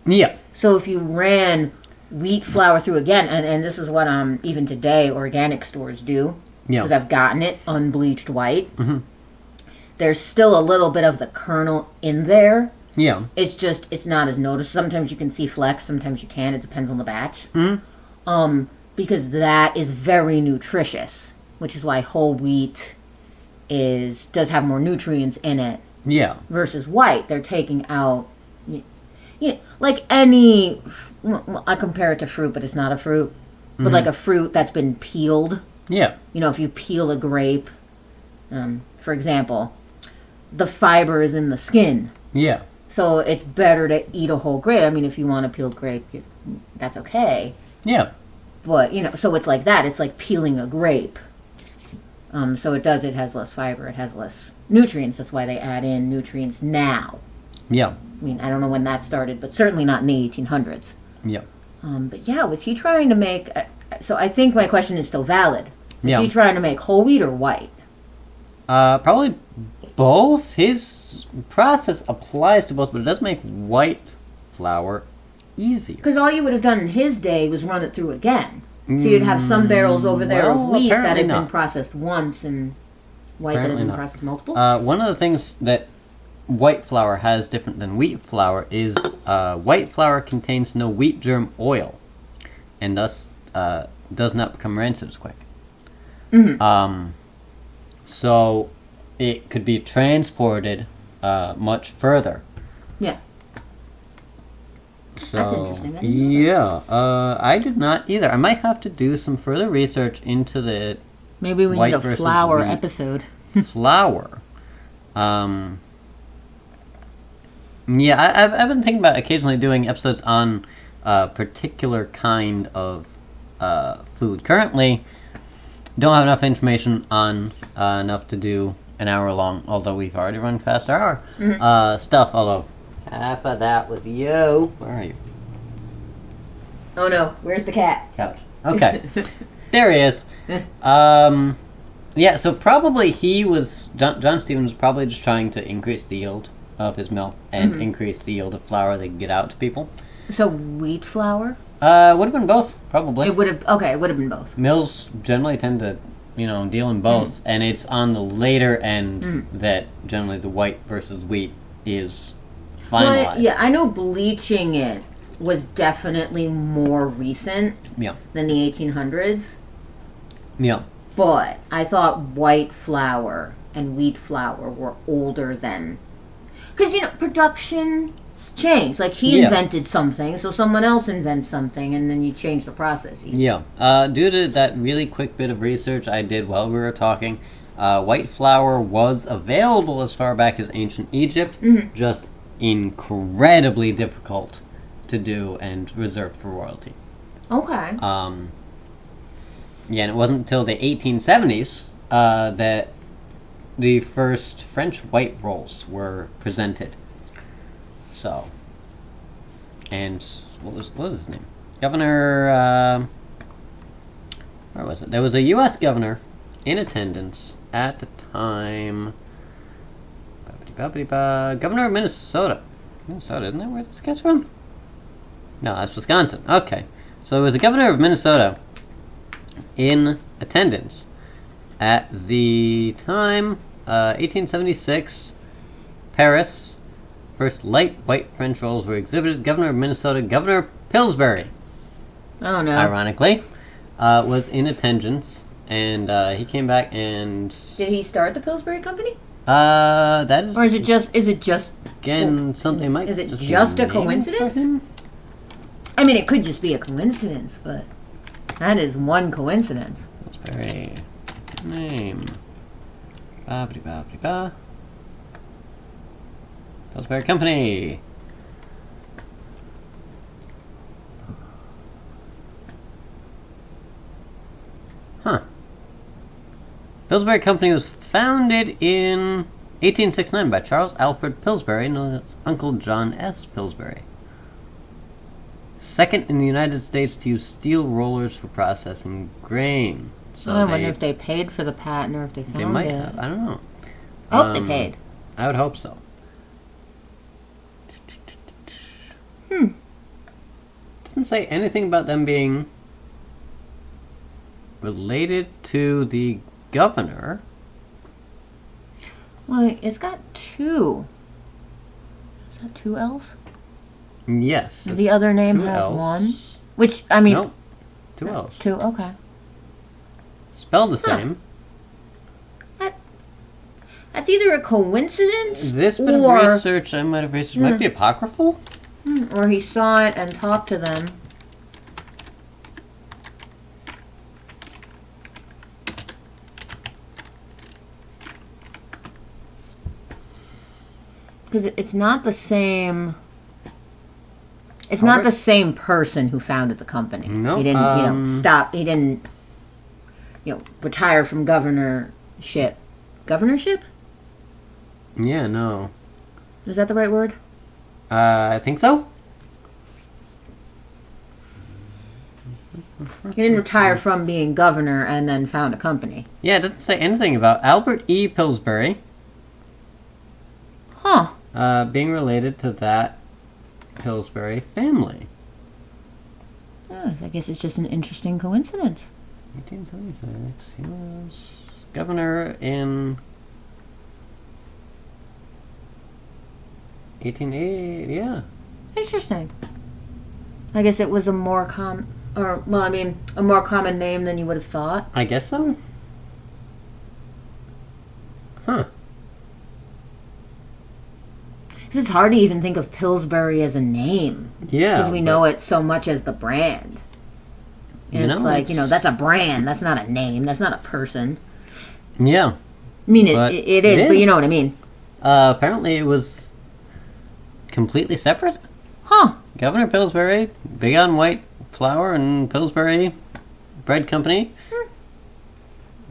Yeah. So if you ran wheat flour through again, and this is what even today organic stores do, because I've gotten it unbleached white. Mm-hmm. There's still a little bit of the kernel in there. Yeah. It's not as noticed. Sometimes you can see flecks, sometimes you can. It depends on the batch. Mm-hmm. Because that is very nutritious, which is why whole wheat does have more nutrients in it. Yeah. Versus white, they're taking out, like any. I compare it to fruit, but it's not a fruit. But like a fruit that's been peeled. Yeah. If you peel a grape, for example, the fiber is in the skin. Yeah. So it's better to eat a whole grape. I mean, if you want a peeled grape, that's okay. Yeah. But, so it's like that. It's like peeling a grape. So it has less fiber. It has less nutrients. That's why they add in nutrients now. Yeah. I mean, I don't know when that started, but certainly not in the 1800s. Yeah. But yeah, was he trying to make... so I think my question is still valid. Was he trying to make whole wheat or white? Probably both. His process applies to both, but it does make white flour easier. Because all you would have done in his day was run it through again. So you'd have some barrels over there of wheat that had been processed once and white that had been processed multiple. One of the things that white flour has different than wheat flour is white flour contains no wheat germ oil, and thus does not become rancid as quick. So it could be transported much further. Yeah. So, that's interesting. I did not either. I might have to do some further research into the maybe we need a flour episode. Flour. Yeah, I've been thinking about occasionally doing episodes on a particular kind of food. Currently, don't have enough information on enough to do an hour long, although we've already run past our hour. Stuff, although half of that was you. Where are you? Oh no, where's the cat? Couch. Okay. There he is. Yeah, so probably John Stevens was probably just trying to increase the yield of his mill and increase the yield of flour they could get out to people. So wheat flour? Would have been both, probably. It would have been both. Mills generally tend to, deal in both, and it's on the later end that generally the white versus wheat is finalized. Well, yeah, I know bleaching it was definitely more recent than the 1800s. Yeah. But I thought white flour and wheat flour were older than... Because, production change. Like, he invented something, so someone else invents something, and then you change the processes. Yeah. Due to that really quick bit of research I did while we were talking, white flour was available as far back as ancient Egypt, just incredibly difficult to do and reserved for royalty. Okay. Yeah, and it wasn't until the 1870s that the first French white rolls were presented. So, and what was his name? Governor, where was it? There was a U.S. governor in attendance at the time. Governor of Minnesota. Minnesota, isn't that where this guy's from? No, that's Wisconsin. Okay. So it was the governor of Minnesota in attendance at the time, 1876, Paris. First light white French rolls were exhibited. Governor of Minnesota, Governor Pillsbury, oh no, ironically, was in attendance, and he came back and... Did he start the Pillsbury Company? That is... Or is it just... Again, something might... Is it just a coincidence? I mean, it could just be a coincidence, but that is one coincidence. Pillsbury name. Pillsbury Company. Pillsbury Company was founded in 1869 by Charles Alfred Pillsbury, known as Uncle John S. Pillsbury. Second in the United States to use steel rollers for processing grain. So I wonder if they paid for the patent or if they found it. They might have. I don't know. I hope they paid. I would hope so. Doesn't say anything about them being related to the governor. Well, it's got two. Is that two L's? Yes. Did the other name two have L's. one? Which, I mean... Nope. Two L's. Two, okay. Spelled the same. That's either a coincidence This bit of research I might have researched might be apocryphal. Or he saw it and talked to them. Because it's not the same... It's not the same person who founded the company. No. He didn't, stop. He didn't, retire from governorship. Governorship? Yeah, no. Is that the right word? I think so. He didn't retire from being governor and then found a company. Yeah, it doesn't say anything about Albert E. Pillsbury. Huh. Being related to that Pillsbury family. Oh, I guess it's just an interesting coincidence. 1876. He was governor in 1880. Yeah. Interesting. I guess it was a more a more common name than you would have thought. I guess so. Huh. It's hard to even think of Pillsbury as a name. Yeah. Because we know it so much as the brand. And that's a brand. That's not a name. That's not a person. Yeah. I mean, it is, but you know what I mean. Apparently it was completely separate. Huh. Governor Pillsbury, Big on White Flour and Pillsbury Bread Company.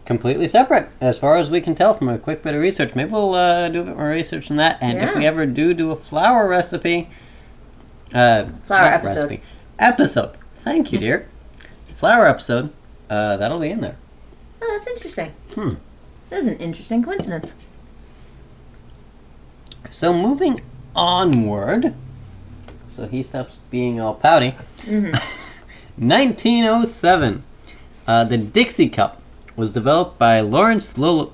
Completely separate, as far as we can tell from a quick bit of research. Maybe we'll do a bit more research on that. And if we ever do a flour recipe... flour episode. Episode. Thank you, dear. Flour episode. That'll be in there. Oh, that's interesting. That's an interesting coincidence. So moving onward... So he stops being all pouty. 1907. The Dixie Cup was developed by Lawrence Llewellyn?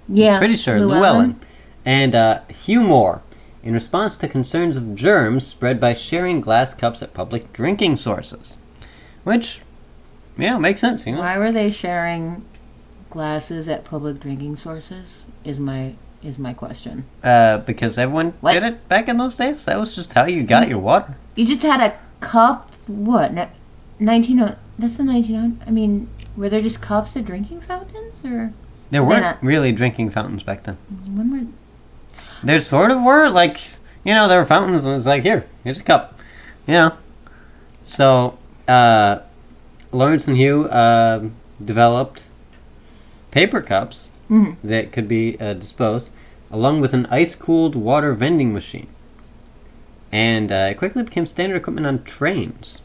Yeah. Pretty sure, Llewellyn. And Hugh Moore, in response to concerns of germs spread by sharing glass cups at public drinking sources. Which, makes sense, Why were they sharing glasses at public drinking sources? Is my question. Because everyone did it back in those days. That was just how you got your water. You just had a cup. What? That's the 1900. I mean, were there just cups at drinking fountains, or there weren't really drinking fountains back then? When were? There sort of were. Like, there were fountains, and it's like, here's a cup. So Lawrence and Hugh developed paper cups that could be disposed, along with an ice-cooled water vending machine. And it quickly became standard equipment on trains.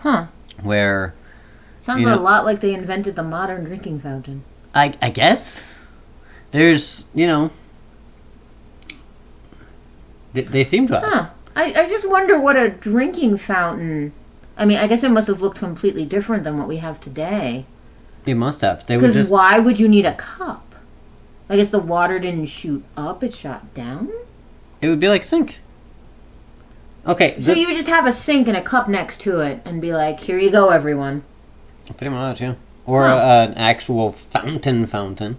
Huh. Where... Sounds a lot like they invented the modern drinking fountain. I guess. There's, they seem to have. Huh. I just wonder what a drinking fountain... I mean, I guess it must have looked completely different than what we have today. It must have. Because why would you need a cup? I guess the water didn't shoot up, it shot down? It would be like a sink. Okay. So you would just have a sink and a cup next to it and be like, here you go, everyone. Pretty much, yeah. Or an actual fountain.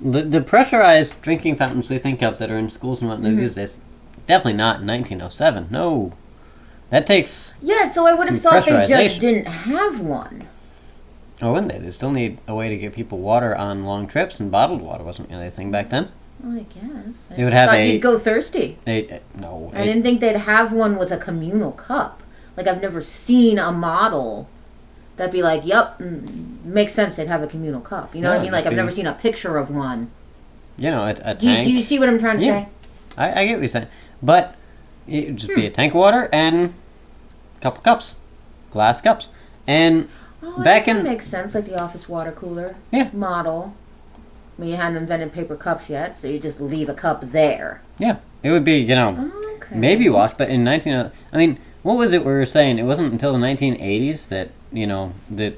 The pressurized drinking fountains we think of that are in schools and whatnot these days, definitely not in 1907. No. That takes... Yeah, so I would have thought they just didn't have one. Or wouldn't they? They still need a way to get people water on long trips, and bottled water wasn't really a thing back then. Well, I guess. They would have you'd go thirsty. No. I didn't think they'd have one with a communal cup. Like, I've never seen a model that'd be like, yep, makes sense they'd have a communal cup. You know what I mean? Like, I've never seen a picture of one. You know, a Do tank. you see what I'm trying to say? I get what you're saying. But it would just be a tank of water and a couple cups. Glass cups. And that makes sense, like the office water cooler model. I mean, you hadn't invented paper cups yet, so you just leave a cup there. Yeah. It would be, you know, maybe washed, but in I mean, what was it we were saying? It wasn't until the 1980s that, you know, that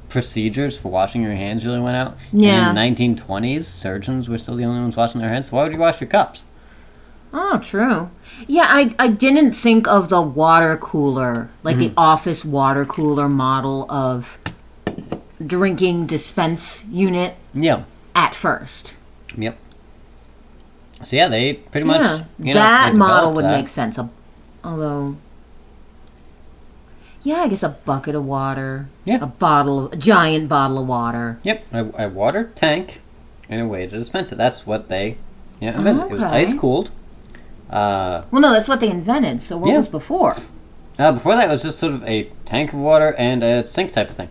procedures for washing your hands really went out. Yeah. And in the 1920s, surgeons were still the only ones washing their hands. So why would you wash your cups? Oh, true. Yeah, I didn't think of the water cooler, like the office water cooler model of drinking dispense unit. Yeah. At first. Yep. So yeah, they pretty much that model would make sense. Although, yeah, I guess a bucket of water. Yeah. A giant bottle of water. Yep, a water tank and a way to dispense it. That's what they invented. Okay. It was ice cooled. Well, no, that's what they invented. So what was before? Before that, it was just sort of a tank of water and a sink type of thing.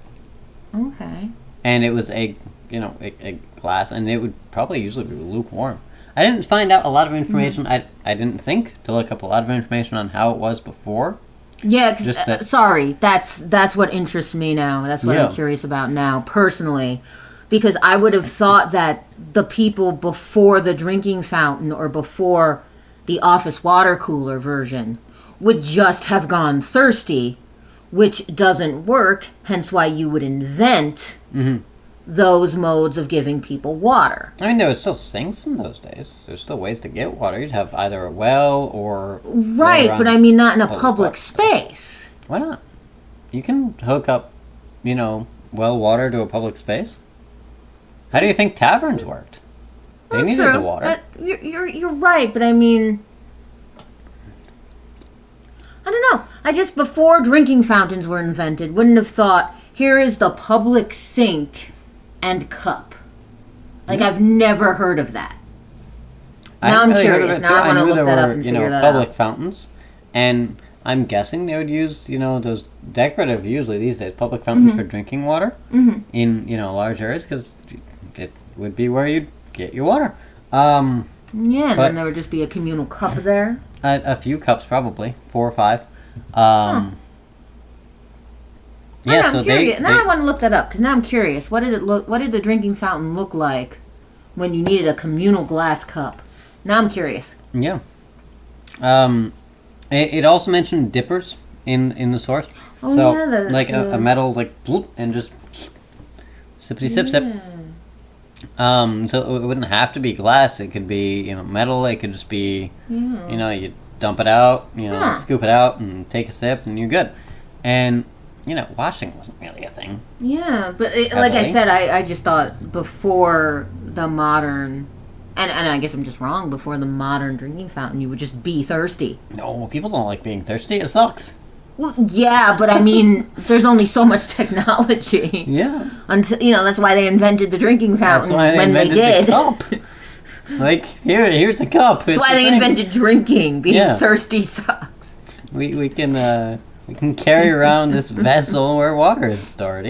Okay. And it was a glass, and it would probably usually be lukewarm. I didn't find out a lot of information. I didn't think to look up a lot of information on how it was before. Yeah, sorry, that's what interests me now. That's what I'm curious about now, personally. Because I would have thought that the people before the drinking fountain or before the office water cooler version would just have gone thirsty, which doesn't work, hence why you would invent those modes of giving people water. I mean, there were still sinks in those days. There's still ways to get water. You'd have either a well or... Right, but I mean not in a public space. Why not? You can hook up, well water to a public space. How do you think taverns worked? They needed the water. You're right, but I mean... I don't know. I just, before drinking fountains were invented, wouldn't have thought, here is the public sink and cup. Like, I've never heard of that. Now I'm curious. Now I want to look that up and figure that out. Public fountains, and I'm guessing they would use, those decorative, usually these days, public fountains for drinking water in, large areas, because it would be where you'd get your water. And then there would just be a communal cup there. A few cups, probably 4 or 5. I'm curious. Now I want to look that up because now I'm curious. What did the drinking fountain look like when you needed a communal glass cup? Now I'm curious. Yeah. It also mentioned dippers in the source. Oh, so, yeah. a metal, bloop, and just sippity sip sip. So it wouldn't have to be glass. It could be, metal. It could just be, you dump it out, scoop it out and take a sip and you're good. And, washing wasn't really a thing. Yeah, but like I said, I just thought before the modern, and I guess I'm just wrong, before the modern drinking fountain, you would just be thirsty. No, people don't like being thirsty. It sucks. Well, yeah, but I mean, there's only so much technology. Yeah. Until, that's why they invented the drinking fountain when they did. The cup. Here's a cup. That's why they invented drinking. Being thirsty sucks. We can carry around this vessel where water is stored,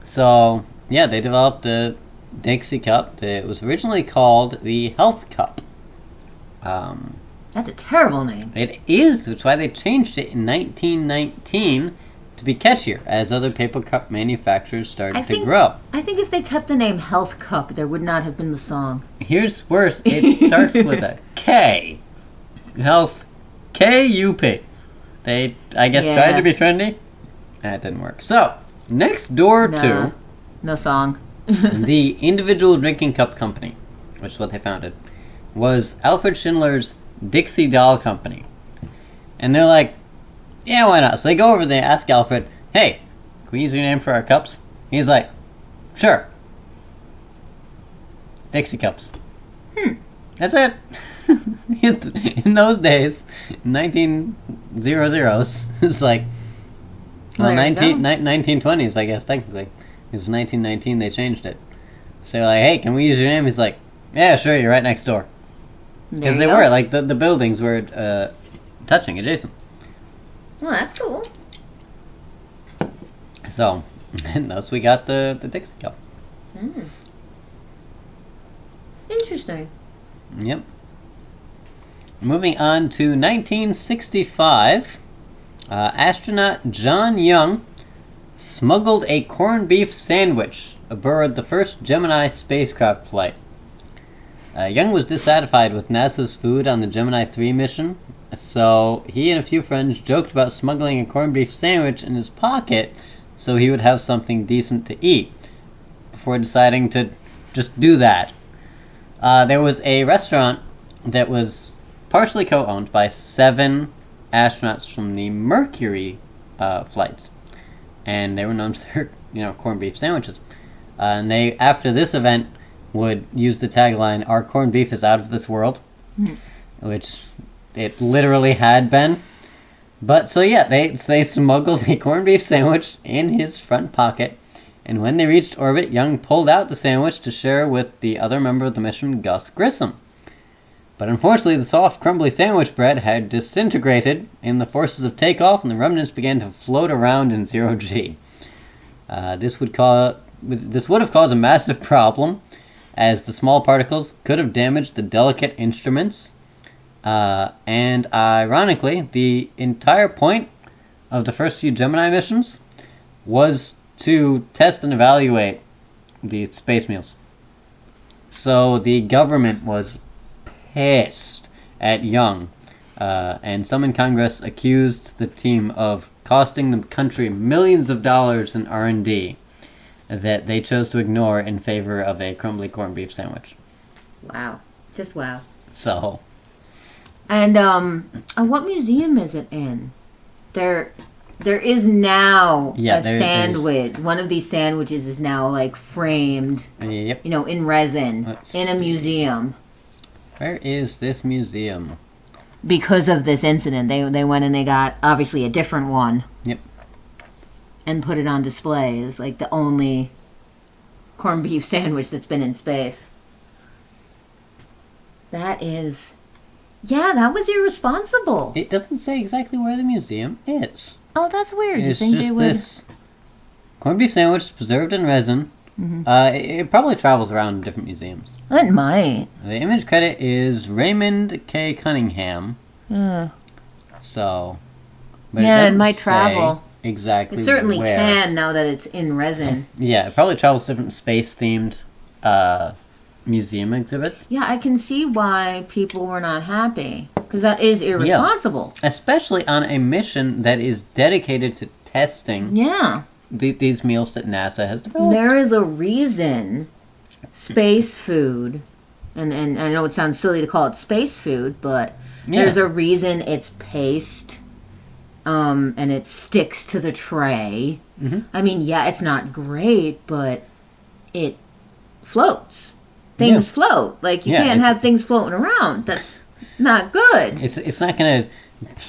So, yeah, they developed a Dixie cup. It was originally called the Health Cup. That's a terrible name. It is. That's why they changed it in 1919 to be catchier, as other paper cup manufacturers started to grow. I think if they kept the name Health Cup, there would not have been the song. Here's worse. It starts with a K. Health. K-U-P. They, I guess, tried to be trendy. That didn't work. So, next door to... No song. the Individual Drinking Cup Company, which is what they founded, was Alfred Schindler's Dixie Doll Company. And they're like, yeah, why not? So they go over there, ask Alfred, hey, can we use your name for our cups? He's like, sure. Dixie cups. That's it. In those days, 1900s, it's like, well, 1920s, I guess, technically. It was 1919, they changed it. So they're like, hey, can we use your name? He's like, yeah, sure, you're right next door. Because they were, the buildings were touching, adjacent. Well, that's cool. So, and thus we got the Dixie Cup. Mm. Interesting. Yep. Moving on to 1965, astronaut John Young smuggled a corned beef sandwich aboard the first Gemini spacecraft flight. Young was dissatisfied with NASA's food on the Gemini 3 mission, so he and a few friends joked about smuggling a corned beef sandwich in his pocket so he would have something decent to eat, before deciding to just do that. There was a restaurant that was partially co-owned by 7 astronauts from the Mercury flights, and they were known for their, corned beef sandwiches. And they, after this event, would use the tagline, "Our corned beef is out of this world," which it literally had been. But so yeah, they smuggled a corned beef sandwich in his front pocket, and when they reached orbit, Young pulled out the sandwich to share with the other member of the mission, Gus Grissom. But unfortunately, the soft, crumbly sandwich bread had disintegrated in the forces of takeoff, and the remnants began to float around in zero-G. This would have caused a massive problem, as the small particles could have damaged the delicate instruments. And ironically, the entire point of the first few Gemini missions was to test and evaluate the space meals. So the government was pissed at Young, and some in Congress accused the team of costing the country millions of dollars in R&D that they chose to ignore in favor of a crumbly corned beef sandwich. Wow. Just wow. So. And what museum is it in? There is now a sandwich. One of these sandwiches is now like framed, Yep. In resin in a museum. Where is this museum? Because of this incident, they went and they got obviously a different one. Yep. And put it on display as like the only corned beef sandwich that's been in space. That is, that was irresponsible. It doesn't say exactly where the museum is. Oh, that's weird. It's you think just they would? This corned beef sandwich preserved in resin. Mm-hmm. It probably travels around different museums. It might. The image credit is Raymond K. Cunningham. Yeah. So. But it might travel. Exactly. It certainly where. can now that it's in resin. Yeah, it probably travels to different space-themed museum exhibits. Yeah, I can see why people were not happy. Because that is irresponsible. Yeah. Especially on a mission that is dedicated to testing these meals that NASA has developed. There is a reason space food, and I know it sounds silly to call it space food, but there's a reason it's paste, and it sticks to the tray. Mm-hmm. I mean, it's not great, but it floats. Things float. Like, you can't have things floating around. That's not good. It's not going to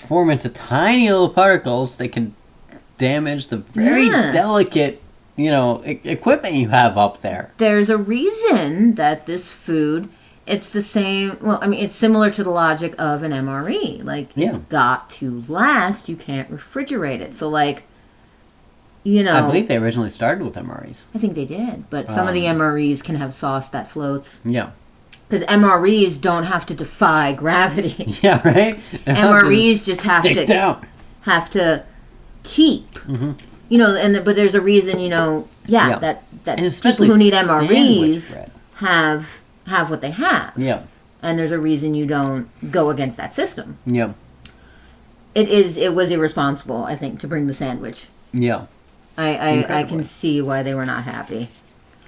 form into tiny little particles that can damage the very delicate, equipment you have up there. There's a reason that this food, it's the same, it's similar to the logic of an MRE. Like, it's got to last. You can't refrigerate it. So, like, I believe they originally started with MREs. I think they did. But some of the MREs can have sauce that floats. Yeah. Because MREs don't have to defy gravity. Yeah, right? MREs just have to keep. Mm-hmm. But there's a reason, that and people who need MREs have what they have. Yeah. And there's a reason you don't go against that system. Yeah. It was irresponsible, I think, to bring the sandwich. Yeah. I can see why they were not happy.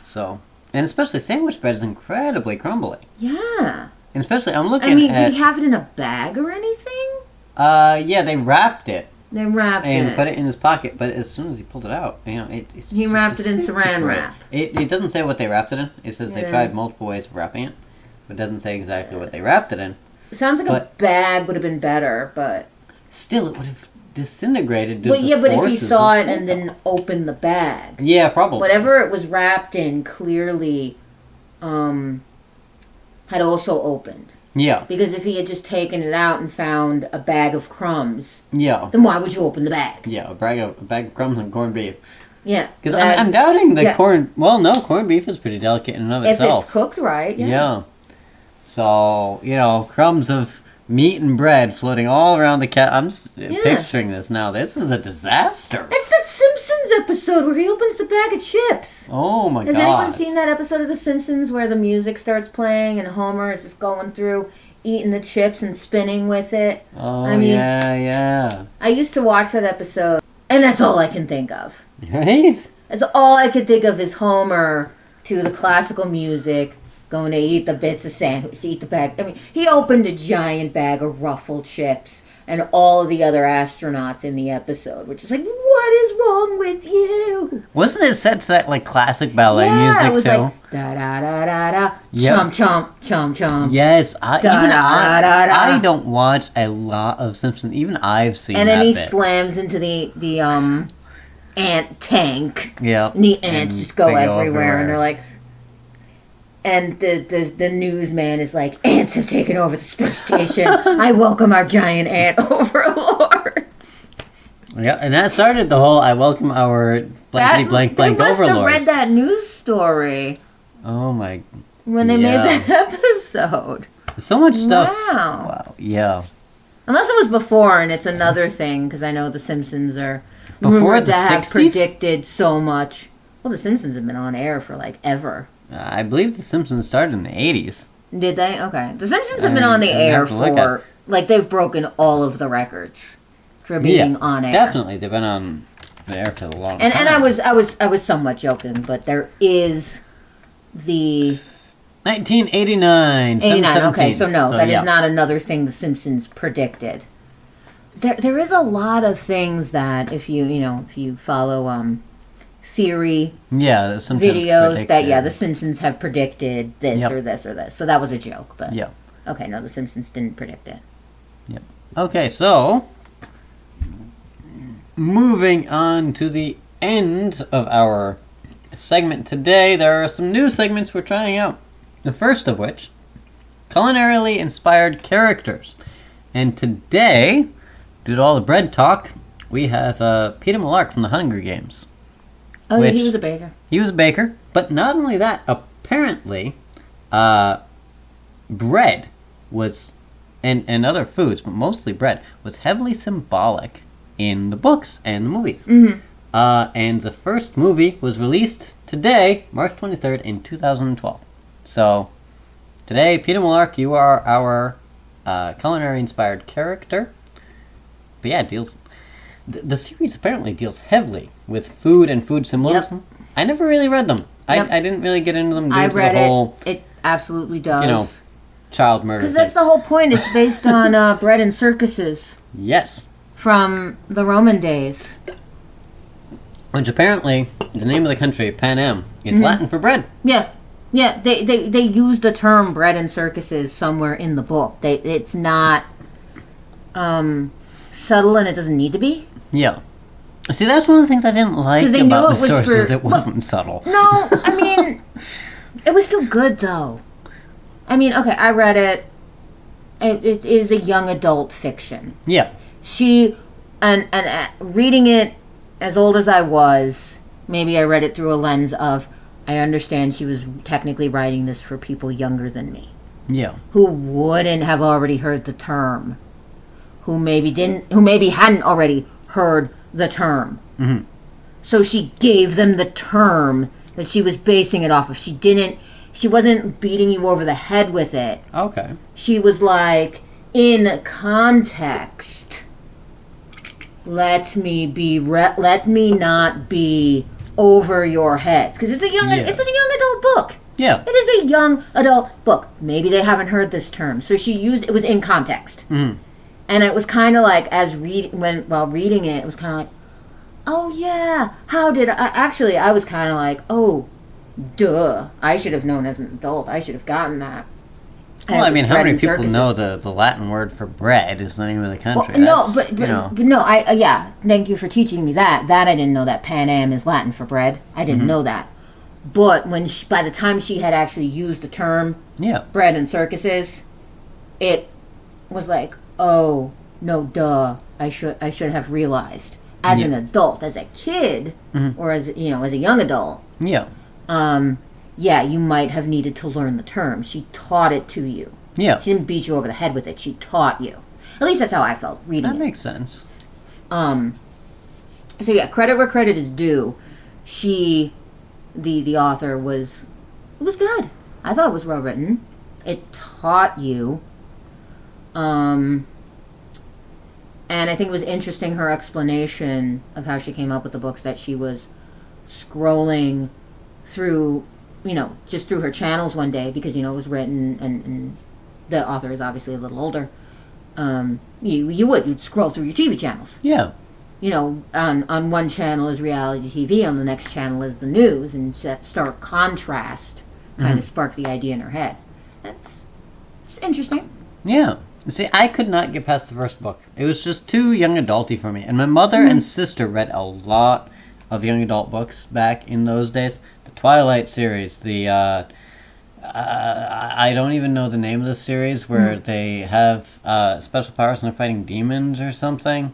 So, and especially sandwich bread is incredibly crumbly. Yeah. And especially, I'm looking at... did he have it in a bag or anything? They wrapped it. And put it in his pocket, but as soon as he pulled it out, he wrapped it in saran wrap. It doesn't say what they wrapped it in. It says they tried multiple ways of wrapping it, but it doesn't say exactly what they wrapped it in. It sounds like a bag would have been better, but... Still, it would have disintegrated. But if he saw it and then opened the bag. Yeah, probably. Whatever it was wrapped in clearly had also opened. Yeah. Because if he had just taken it out and found a bag of crumbs, then why would you open the bag? Yeah, a bag of crumbs and corned beef. Yeah. Because I'm doubting the yeah. corn... Well, no, corned beef is pretty delicate in and of itself. If it's cooked right, yeah. Yeah. So, crumbs of meat and bread floating all around the cat. I'm picturing this now. This is a disaster. It's that Simpsons episode where he opens the bag of chips. Oh my god. Has anyone seen that episode of The Simpsons where the music starts playing and Homer is just going through eating the chips and spinning with it? Oh, yeah. I used to watch that episode, and that's all I can think of. Right? That's all I could think of is Homer to the classical music, going to eat the bits of sandwich, eat the bag. I mean, he opened a giant bag of Ruffled chips, and all of the other astronauts in the episode, which is like, what is wrong with you? Wasn't it set to that like classic ballet music it was too? like da da da da da, Yep. chomp chomp chomp chomp. Yes, Da-da-da-da-da. I don't watch a lot of Simpsons. Even I've seen. And then that he bit. slams into the ant tank. Yeah. And the ants just go they everywhere, and they're like. And the newsman is like, ants have taken over the space station. I welcome our giant ant overlords. Yeah, and that started the whole I welcome our blankety blank blank They must have overlords. read that news story Oh my. when they made that episode. So much stuff. Wow. Wow. Yeah. Unless it was before, and it's another thing, because I know the Simpsons are Before rumored the to have 60s? predicted so much. Well, the Simpsons have been on air for like ever. I believe The Simpsons started in the 80s. Did they? Okay. The Simpsons have been on the I air have to look for, like, they've broken all of the records for being on air. Definitely. They've been on the air for a long time. And I was somewhat joking, but there is the 1989. 89. Okay, so no, that yeah. is not another thing the Simpsons predicted. There is a lot of things that if you follow theory Yeah, the Simpsons videos that predicted. the Simpsons have predicted this Yep. or this or this. So that was a joke, but Yeah. okay, no, the Simpsons didn't predict it. Okay, so moving on to the end of our segment today, there are some new segments we're trying out. The first of which, culinarily inspired characters. And today, due to all the bread talk, we have Peter Millark from the Hunger Games. Oh, yeah, Which- he was a baker. He was a baker, but not only that, apparently, bread was, and other foods, but mostly bread, was heavily symbolic in the books and the movies. Mm-hmm. And the first movie was released today, March 23rd, in 2012. So, today, Peter Millark, you are our culinary-inspired character. But yeah, it deals... The series apparently deals heavily with food and food symbolism. Yep. I never really read them. Yep. I didn't really get into them due I to read the whole it absolutely does. child murder Because thing. that's the whole point. It's based on bread and circuses Yes. from the Roman days. Which apparently, the name of the country, Pan Am, is Latin for bread. Yeah. Yeah, they use the term bread and circuses somewhere in the book. It's not subtle, and it doesn't need to be. Yeah. See, that's one of the things I didn't like 'Cause they knew about it the was source for- was it wasn't subtle. No, I mean, it was still good, though. I mean, okay, I read it. It is a young adult fiction. Yeah. And reading it as old as I was, maybe I read it through a lens of, I understand she was technically writing this for people younger than me, Yeah. who wouldn't have already heard the term, who maybe hadn't already heard the term. Mm-hmm. So she gave them the term that she was basing it off of. She wasn't beating you over the head with it. Okay. She was like, in context, let me not be over your heads, because it's a young adult book. Yeah. It is a young adult book. Maybe they haven't heard this term, so it was in context, Mm-hmm. and it was kind of like while reading it, it was kind of like, oh yeah, how did I was kind of like, oh, duh, I should have known as an adult. I should have gotten that. And Well, it I was mean, how bread many and people circuses. know the Latin word for bread is the name of the country? Well, no, That's, but no, thank you for teaching me that. That I didn't know, that Pan Am is Latin for bread. I didn't know that. But by the time she had actually used the term Yeah. bread and circuses, it was like, oh no, duh, I should have realized. as an adult. As a kid, or as a young adult, Yeah. You might have needed to learn the term. She taught it to you. Yeah. She didn't beat you over the head with it. She taught you. At least that's how I felt reading it. That makes sense. So yeah, credit where credit is due. The author it was good. I thought it was well written. It taught you. And I think it was interesting her explanation of how she came up with the books, that she was scrolling through, just through her channels one day, because, it was written and the author is obviously a little older. You'd scroll through your TV channels. Yeah. On one channel is reality TV, on the next channel is the news, and that stark contrast kind of sparked the idea in her head. It's interesting. Yeah. See, I could not get past the first book. It was just too young adulty for me. And my mother and sister read a lot of young adult books back in those days. The Twilight series, I don't even know the name of the series, where they have special powers and they're fighting demons or something.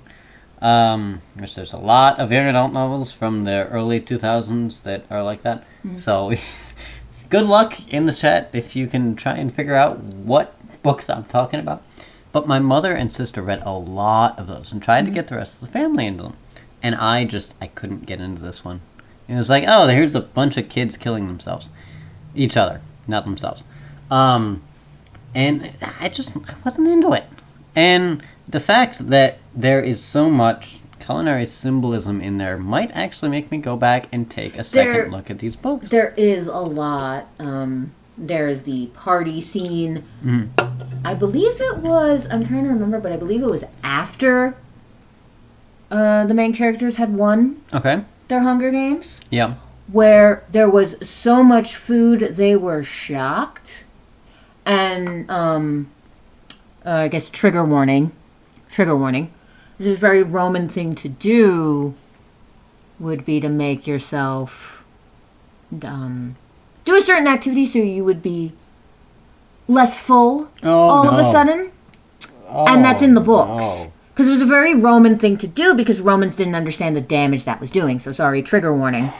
There's a lot of young adult novels from the early 2000s that are like that. So, good luck in the chat if you can try and figure out what books I'm talking about. But my mother and sister read a lot of those and tried to get the rest of the family into them. And I couldn't get into this one. It was like, oh, here's a bunch of kids killing themselves. Each other, not themselves. And I wasn't into it. And the fact that there is so much culinary symbolism in there might actually make me go back and take a second look at these books. There is a lot. There's the party scene. I believe it was, I'm trying to remember, but I believe it was after the main characters had won their Hunger Games. Yeah. Where there was so much food, they were shocked. And, I guess trigger warning. This is a very Roman thing to do, would be to make yourself do a certain activity so you would be less full all of a sudden. And that's in the books. Because it was a very Roman thing to do, because Romans didn't understand the damage that was doing. So sorry, trigger warning.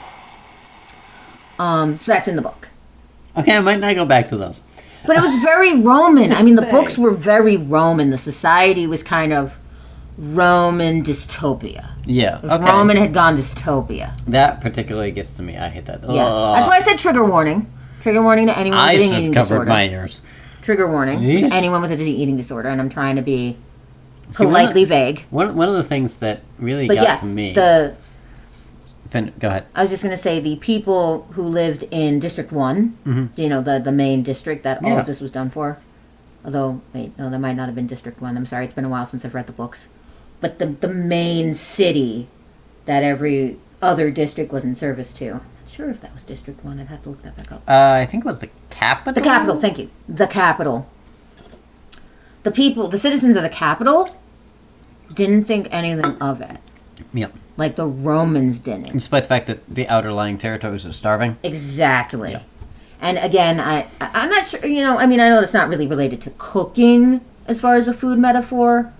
So that's in the book. Okay, I might not go back to those. But it was very Roman. I mean, the books were very Roman. The society was kind of Roman dystopia. Yeah, If Roman had gone dystopia. That particularly gets to me. I hate that. Yeah. That's why I said trigger warning. Trigger warning to anyone with an eating disorder. I should have covered my ears. Trigger warning to anyone with an eating disorder. And I'm trying to be politely vague. One of the things that really got to me... Go ahead. I was just going to say, the people who lived in District 1, the main district that all of this was done for. Although, wait, no, that might not have been District 1. I'm sorry, it's been a while since I've read the books. But the main city that every other district was in service to. I'm not sure if that was District 1. I'd have to look that back up. I think it was the capital? The capital, thank you. The capital. The citizens of the capital didn't think anything of it. Yep. Like the Romans didn't. Despite the fact that the outerlying territories are starving. Exactly. Yep. And again, I'm not sure, I know that's not really related to cooking as far as a food metaphor,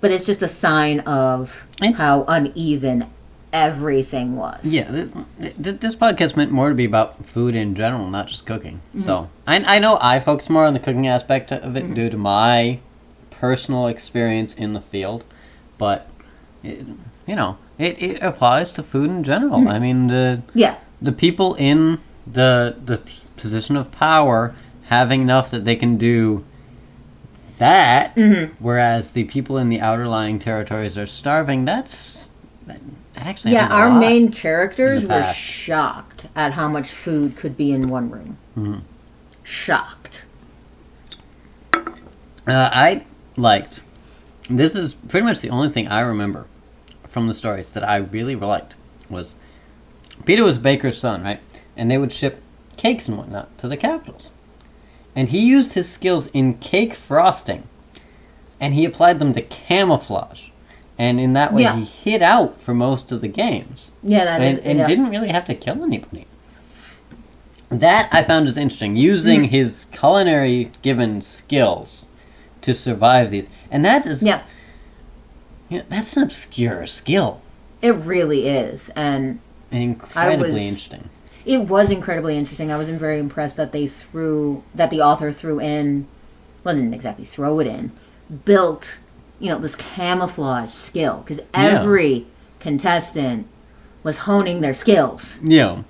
but it's just a sign of how uneven everything was. Yeah, this podcast meant more to be about food in general, not just cooking. So, I know I focus more on the cooking aspect of it due to my personal experience in the field, but, it applies to food in general. I mean, the people in the position of power having enough that they can do that, whereas the people in the outerlying territories are starving. That actually our main characters were shocked at how much food could be in one room. Shocked. I liked, this is pretty much the only thing I remember from the stories that I really liked, was Peter was a baker's son, right? And they would ship cakes and whatnot to the capitals. And he used his skills in cake frosting, and he applied them to camouflage. And in that way, he hid out for most of the games. Yeah, and didn't really have to kill anybody. That I found is interesting, using his culinary given skills to survive these. And that is... that's an obscure skill. It really is, and incredibly interesting. It was incredibly interesting. I was very impressed that the author threw in, well, didn't exactly throw it in, built, this camouflage skill, because every contestant was honing their skills. Yeah.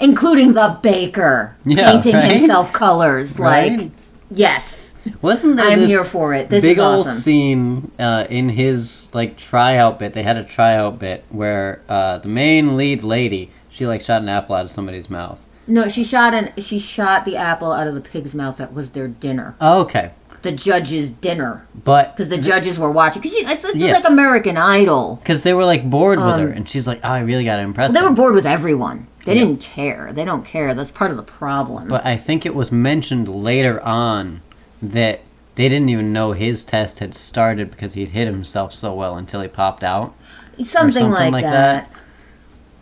Including the baker, painting himself colors. Right? Like, yes. Wasn't there I'm this here for it. This big is awesome. old scene in his, tryout bit? They had a tryout bit where the main lead lady, she, shot an apple out of somebody's mouth. No, she shot the apple out of the pig's mouth. That was their dinner. Oh, okay. The judge's dinner. But because the judges were watching. Because it's like American Idol. Because they were, bored with her. And she's like, oh, I really got to impress them. They her. were bored with everyone. They didn't care. They don't care. That's part of the problem. But I think it was mentioned later on that they didn't even know his test had started because he'd hit himself so well until he popped out. Something like that.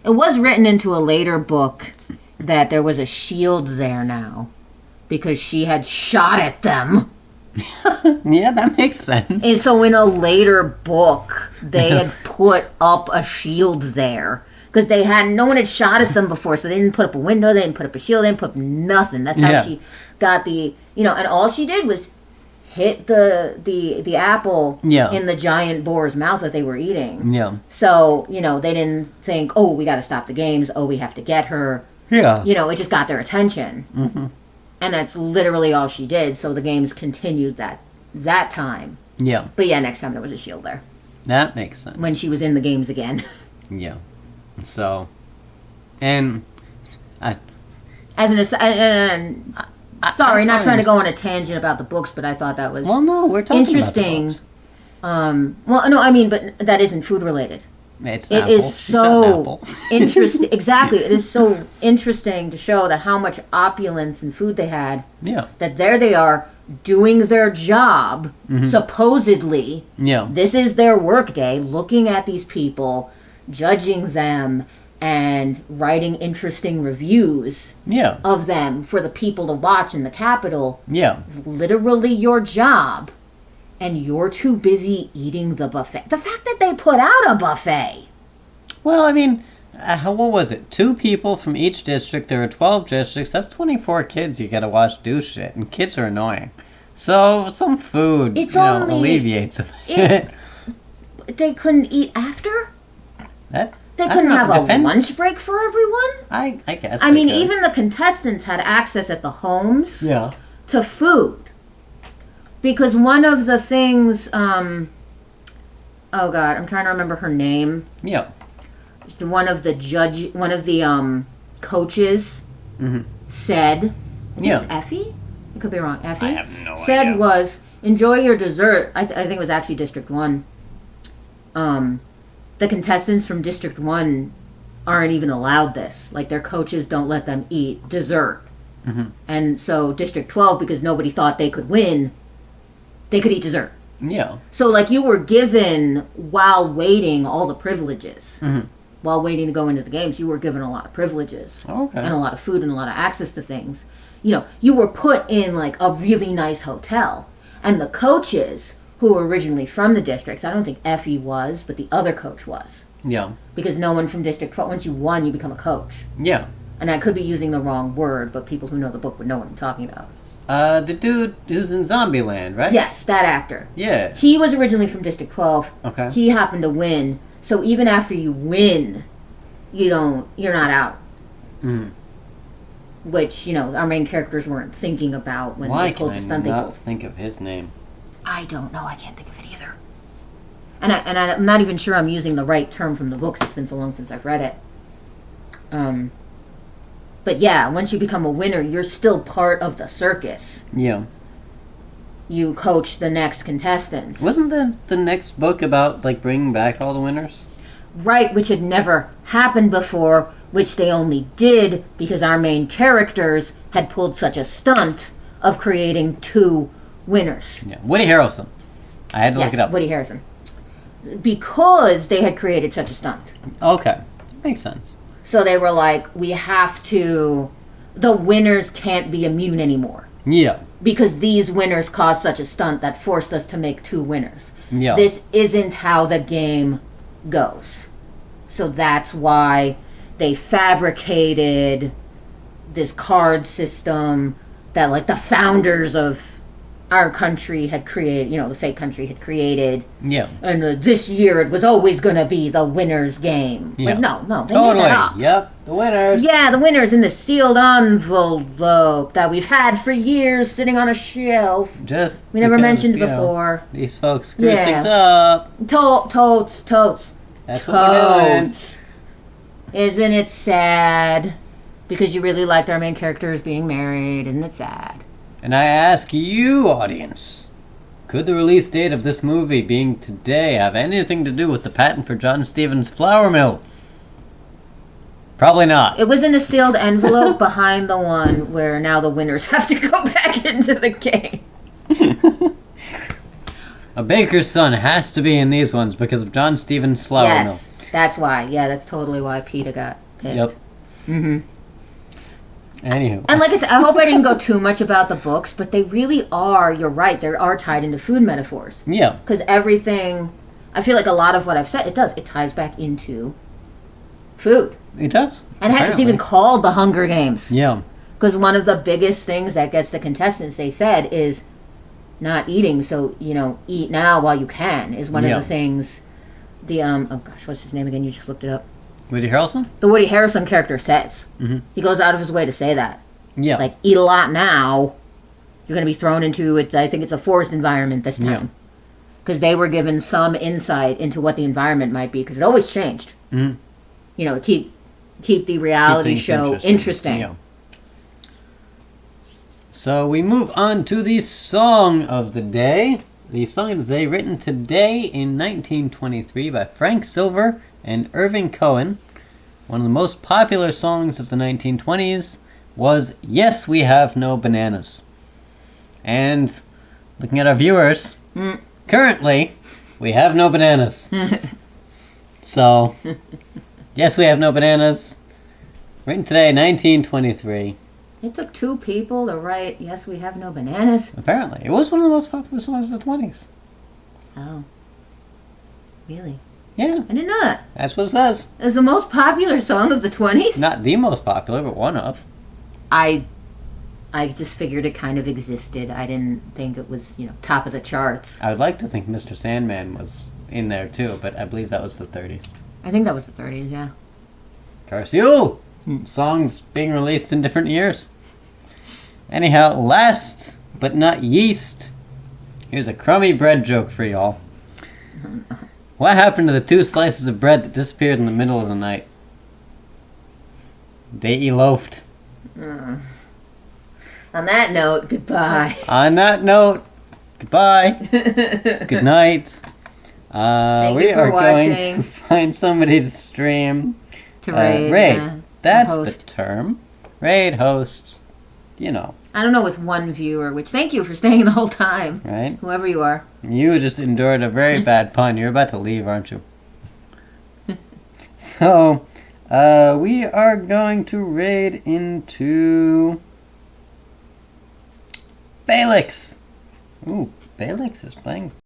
It was written into a later book that there was a shield there now because she had shot at them. Yeah, that makes sense. And so in a later book, they had put up a shield there. Because no one had shot at them before, so they didn't put up a window, they didn't put up a shield, they didn't put up nothing. That's how she got the, and all she did was hit the apple in the giant boar's mouth that they were eating. Yeah. So, they didn't think, oh, we got to stop the games, oh, we have to get her. Yeah. It just got their attention. Mm-hmm. And that's literally all she did, so the games continued that time. Yeah. But yeah, next time there was a shield there. That makes sense. When she was in the games again. Yeah. So, and sorry, not trying to go on a tangent about the books, but I thought that was we're talking interesting. About the books. But that isn't food related. It is so interesting. Exactly, it is so interesting to show that how much opulence and food they had. Yeah. That there they are doing their job, supposedly. Yeah. This is their work day, looking at these people, judging them, and writing interesting reviews of them for the people to watch in the Capitol. Yeah. It's literally your job, and you're too busy eating the buffet. The fact that they put out a buffet. Well, what was it? 2 people from each district. There were 12 districts. That's 24 kids you gotta watch do shit, and kids are annoying. So, some food, alleviates it. They couldn't eat after? They couldn't have a lunch break for everyone? I guess. Even the contestants had access at the homes to food. Because one of the things, oh God, I'm trying to remember her name. Yeah. One of the coaches said, I think it's Effie? I could be wrong. Effie? I have no idea. Said was, enjoy your dessert. I think it was actually District 1. The contestants from District 1 aren't even allowed this. Their coaches don't let them eat dessert. Mm-hmm. And so District 12, because nobody thought they could win, they could eat dessert. Yeah. So, you were given, while waiting, all the privileges. Mm-hmm. While waiting to go into the games, you were given a lot of privileges. Okay. And a lot of food and a lot of access to things. You were put in, a really nice hotel. And the coaches, who were originally from the districts, I don't think Effie was, but the other coach was. Yeah. Because no one from District 12, once you won, you become a coach. Yeah. And I could be using the wrong word, but people who know the book would know what I'm talking about. The dude who's in Zombieland, right? Yes, that actor. Yeah. He was originally from District 12. Okay. He happened to win. So even after you win, you're not out. Mm. Which, our main characters weren't thinking about when they pulled the stunt. Why can I not think of his name? I don't know. I can't think of it either. And I'm not even sure I'm using the right term from the books. It's been so long since I've read it. But yeah, once you become a winner, you're still part of the circus. Yeah. You coach the next contestants. Wasn't the next book about, bringing back all the winners? Right, which had never happened before, which they only did because our main characters had pulled such a stunt of creating 2 winners. Yeah, Woody Harrelson. I had to look it up. Woody Harrelson. Because they had created such a stunt. Okay, makes sense. So they were like, the winners can't be immune anymore. Yeah. Because these winners caused such a stunt that forced us to make 2 winners. Yeah. This isn't how the game goes. So that's why they fabricated this card system that, like, the founders of our country had created, the fake country had created. Yeah. And this year it was always going to be the winner's game. Yeah. Like, no, they Totally. made that up. Yep, the winners. Yeah, the winners in the sealed envelope that we've had for years sitting on a shelf. Just We never because, mentioned before. These folks screwed Yeah. things up. Totes. That's what we're doing. Totes. Isn't it sad? Because you really liked our main characters being married. Isn't it sad? And I ask you, audience, could the release date of this movie being today have anything to do with the patent for John Stevens' flour mill? Probably not. It was in a sealed envelope behind the one where now the winners have to go back into the game. A baker's son has to be in these ones because of John Stevens' flour mill. Yes, that's why. Yeah, that's totally why PETA got picked. Yep. Mm-hmm. Anywho. And like I said, I hope I didn't go too much about the books, but they really are, you're right, they are tied into food metaphors. Yeah. Because everything, I feel like a lot of what I've said, it ties back into food. It does. And heck, it's even called the Hunger Games. Yeah. Because one of the biggest things that gets the contestants, they said, is not eating. So, eat now while you can is one of the things the, oh gosh, what's his name again? You just looked it up. Woody Harrelson? The Woody Harrelson character says. Mm-hmm. He goes out of his way to say that. Yeah. Like, eat a lot now. You're going to be thrown into, I think it's a forest environment this time. Because they were given some insight into what the environment might be. Because it always changed. Mm-hmm. To keep the reality show interesting. Yeah. So we move on to the song of the day. The song of the day written today in 1923 by Frank Silver and Irving Cohen. One of the most popular songs of the 1920s was Yes, We Have No Bananas. And looking at our viewers, currently we have no bananas. So, Yes, We Have No Bananas, written today, 1923. It took two people to write Yes, We Have No Bananas. Apparently. It was one of the most popular songs of the 20s. Oh. Really? Yeah. I didn't know that. That's what it says. It's the most popular song of the 20s? Not the most popular, but one of. I just figured it kind of existed. I didn't think it was, top of the charts. I would like to think Mr. Sandman was in there too, but I believe that was the 30s. I think that was the 30s, yeah. Curse you! Songs being released in different years. Anyhow, last but not least, here's a crummy bread joke for y'all. What happened to the 2 slices of bread that disappeared in the middle of the night? They eloped. On that note, goodbye. On that note, goodbye. Good night. Thank We you for are going watching. to find somebody to stream. To raid. Raid. That's the host. term. Raid hosts. I don't know, with one viewer, which thank you for staying the whole time. Right? Whoever you are. You just endured a very bad pun. You're about to leave, aren't you? So, we are going to raid into Balix. Ooh, Balix is playing